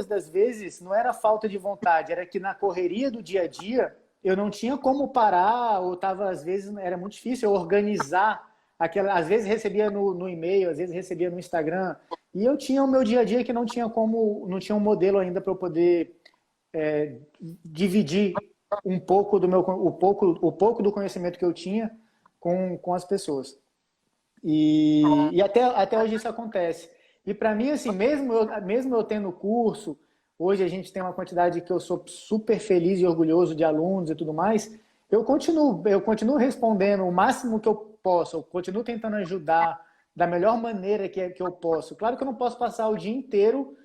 das vezes não era falta de vontade, era que na correria do dia a dia eu não tinha como parar, ou tava, às vezes era muito difícil eu organizar aquela, às vezes recebia no e-mail, às vezes recebia no Instagram, e eu tinha o meu dia a dia que não tinha como, não tinha um modelo ainda para eu poder dividir um pouco do o pouco do conhecimento que eu tinha com as pessoas. E até hoje isso acontece. E para mim, assim, mesmo eu tendo curso, hoje a gente tem uma quantidade que eu sou super feliz e orgulhoso de alunos e tudo mais, eu continuo respondendo o máximo que eu posso, eu continuo tentando ajudar da melhor maneira que eu posso. Claro que eu não posso passar o dia inteiro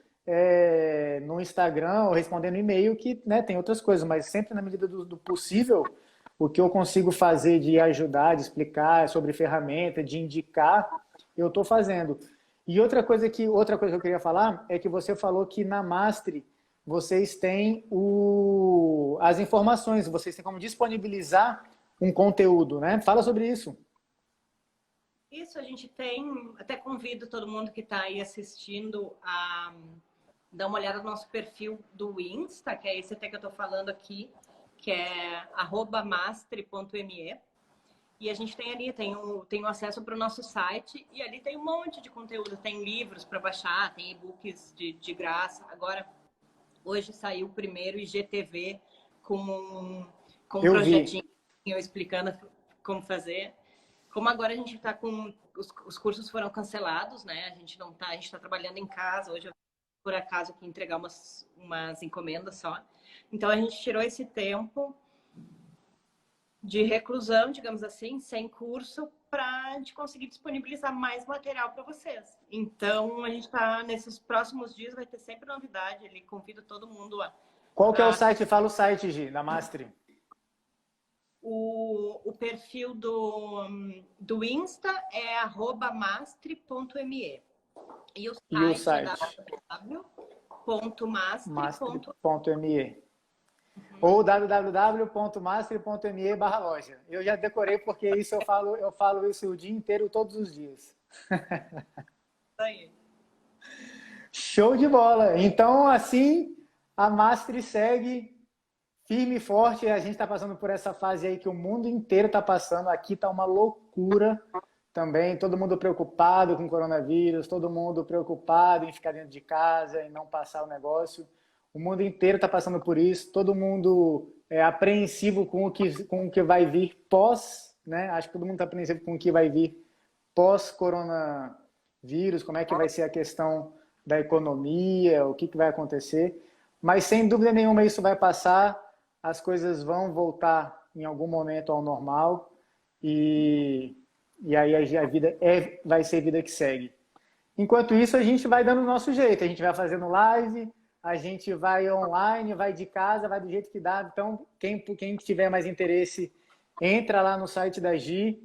no Instagram ou respondendo e-mail, que né, tem outras coisas, mas sempre na medida do possível, o que eu consigo fazer de ajudar, de explicar sobre ferramenta, de indicar, eu estou fazendo. E outra coisa que eu queria falar é que você falou que na Mastre vocês têm as informações, vocês têm como disponibilizar um conteúdo, né? Fala sobre isso. Isso, a gente tem, até convido todo mundo que está aí assistindo a dar uma olhada no nosso perfil do Insta, que é esse até que eu estou falando aqui, que é @mastre.me. E a gente tem ali, tem o acesso para o nosso site, e ali tem um monte de conteúdo, tem livros para baixar, tem e-books de graça. Hoje saiu o primeiro IGTV com um Eu vi. projetinho eu explicando como fazer. Como agora a gente está com... Os cursos foram cancelados, né? A gente não tá... A gente está trabalhando em casa. Hoje eu, por acaso, aqui entregar umas encomendas só. Então, a gente tirou esse tempo de reclusão, digamos assim, sem curso, para a gente conseguir disponibilizar mais material para vocês. Então, a gente está, nesses próximos dias, vai ter sempre novidade ali. Convido todo mundo Qual que é o site? Fala o site, Gi, da Mastre. O perfil do Insta é @mastre.me. E o E o site é site? www.mastre.me. Mastre.me. Ou www.mastre.me/loja. Eu já decorei porque isso eu falo isso o dia inteiro, todos os dias. Aí. Show de bola! Então, assim, a Mastre segue firme e forte. A gente está passando por essa fase aí que o mundo inteiro está passando. Aqui está uma loucura também. Todo mundo preocupado com o coronavírus, todo mundo preocupado em ficar dentro de casa e não passar o negócio. O mundo inteiro está passando por isso. Todo mundo é apreensivo com o que vai vir pós, né? Acho que todo mundo está apreensivo com o que vai vir pós-coronavírus, como é que vai ser a questão da economia, o que vai acontecer. Mas, sem dúvida nenhuma, isso vai passar, as coisas vão voltar em algum momento ao normal e aí a vida vai ser vida que segue. Enquanto isso, a gente vai dando o nosso jeito, a gente vai fazendo live, a gente vai online, vai de casa, vai do jeito que dá. Então, quem tiver mais interesse, entra lá no site da Gi,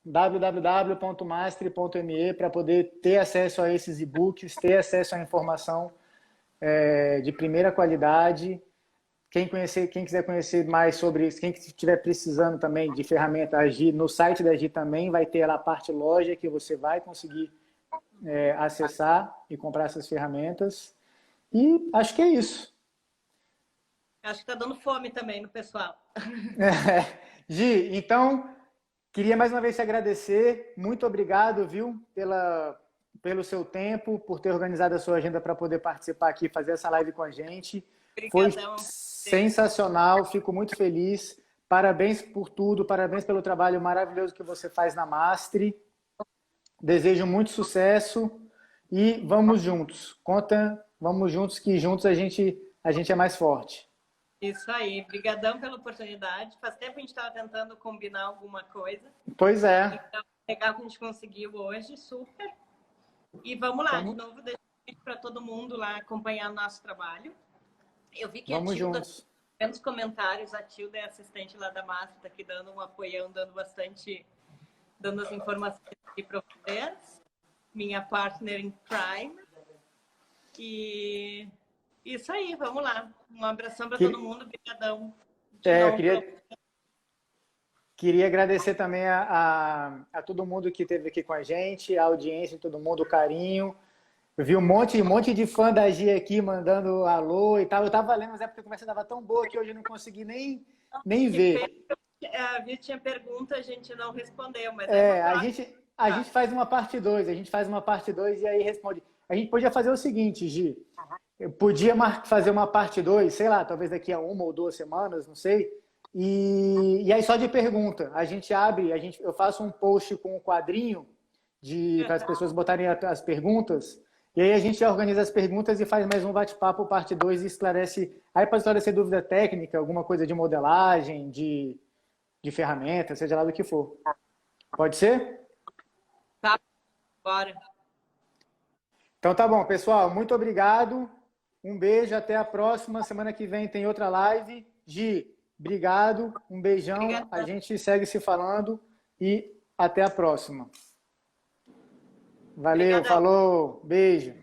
www.mastre.me, para poder ter acesso a esses e-books, ter acesso à informação de primeira qualidade. Quem quiser conhecer mais sobre isso, quem estiver precisando também de ferramenta Agi, no site da Agi também vai ter lá a parte loja que você vai conseguir acessar e comprar essas ferramentas. E acho que é isso. Acho que está dando fome também no pessoal. Gi, então, queria mais uma vez te agradecer. Muito obrigado, viu, pelo seu tempo, por ter organizado a sua agenda para poder participar aqui, fazer essa live com a gente. Foi Obrigadão. sensacional, fico muito feliz. Parabéns por tudo, parabéns pelo trabalho maravilhoso que você faz na Mastre. Desejo muito sucesso e vamos juntos. Conta, vamos juntos, que juntos a gente é mais forte. Isso aí. Obrigadão pela oportunidade. Faz tempo que a gente estava tentando combinar alguma coisa. Pois é. Então, legal que a gente conseguiu hoje, super. E vamos lá, de novo, deixa para todo mundo lá acompanhar o nosso trabalho. Eu vi que vamos a Tilda, juntos. nos comentários, a Tilda é assistente lá da Massa, está aqui dando um apoião, dando bastante, dando as informações aqui para vocês. Minha partner in crime. E isso aí, vamos lá. Um abração para todo mundo, obrigadão. Queria agradecer também a todo mundo que esteve aqui com a gente, a audiência, todo mundo, o carinho. Eu vi um monte de fã da Gi aqui mandando alô e tal. Eu tava lendo, mas é porque a conversa estava tão boa que hoje eu não consegui nem ver. A gente tinha pergunta, a gente não respondeu, mas a gente faz uma parte 2, e aí responde. A gente podia fazer o seguinte, Gi. Eu podia fazer uma parte 2, sei lá, talvez daqui a 1 ou 2 semanas, não sei. E aí só de pergunta. A gente abre, eu faço um post com um quadrinho para as pessoas botarem as perguntas. E aí a gente organiza as perguntas e faz mais um bate-papo, parte 2, e esclarece. Aí para esclarecer dúvida técnica, alguma coisa de modelagem, de ferramenta, seja lá do que for. Pode ser? Tá, bora. Então tá bom, pessoal. Muito obrigado. Um beijo, até a próxima. Semana que vem tem outra live. Gi, obrigado. Um beijão. Obrigada. A gente segue se falando e até a próxima. Valeu, falou, beijo.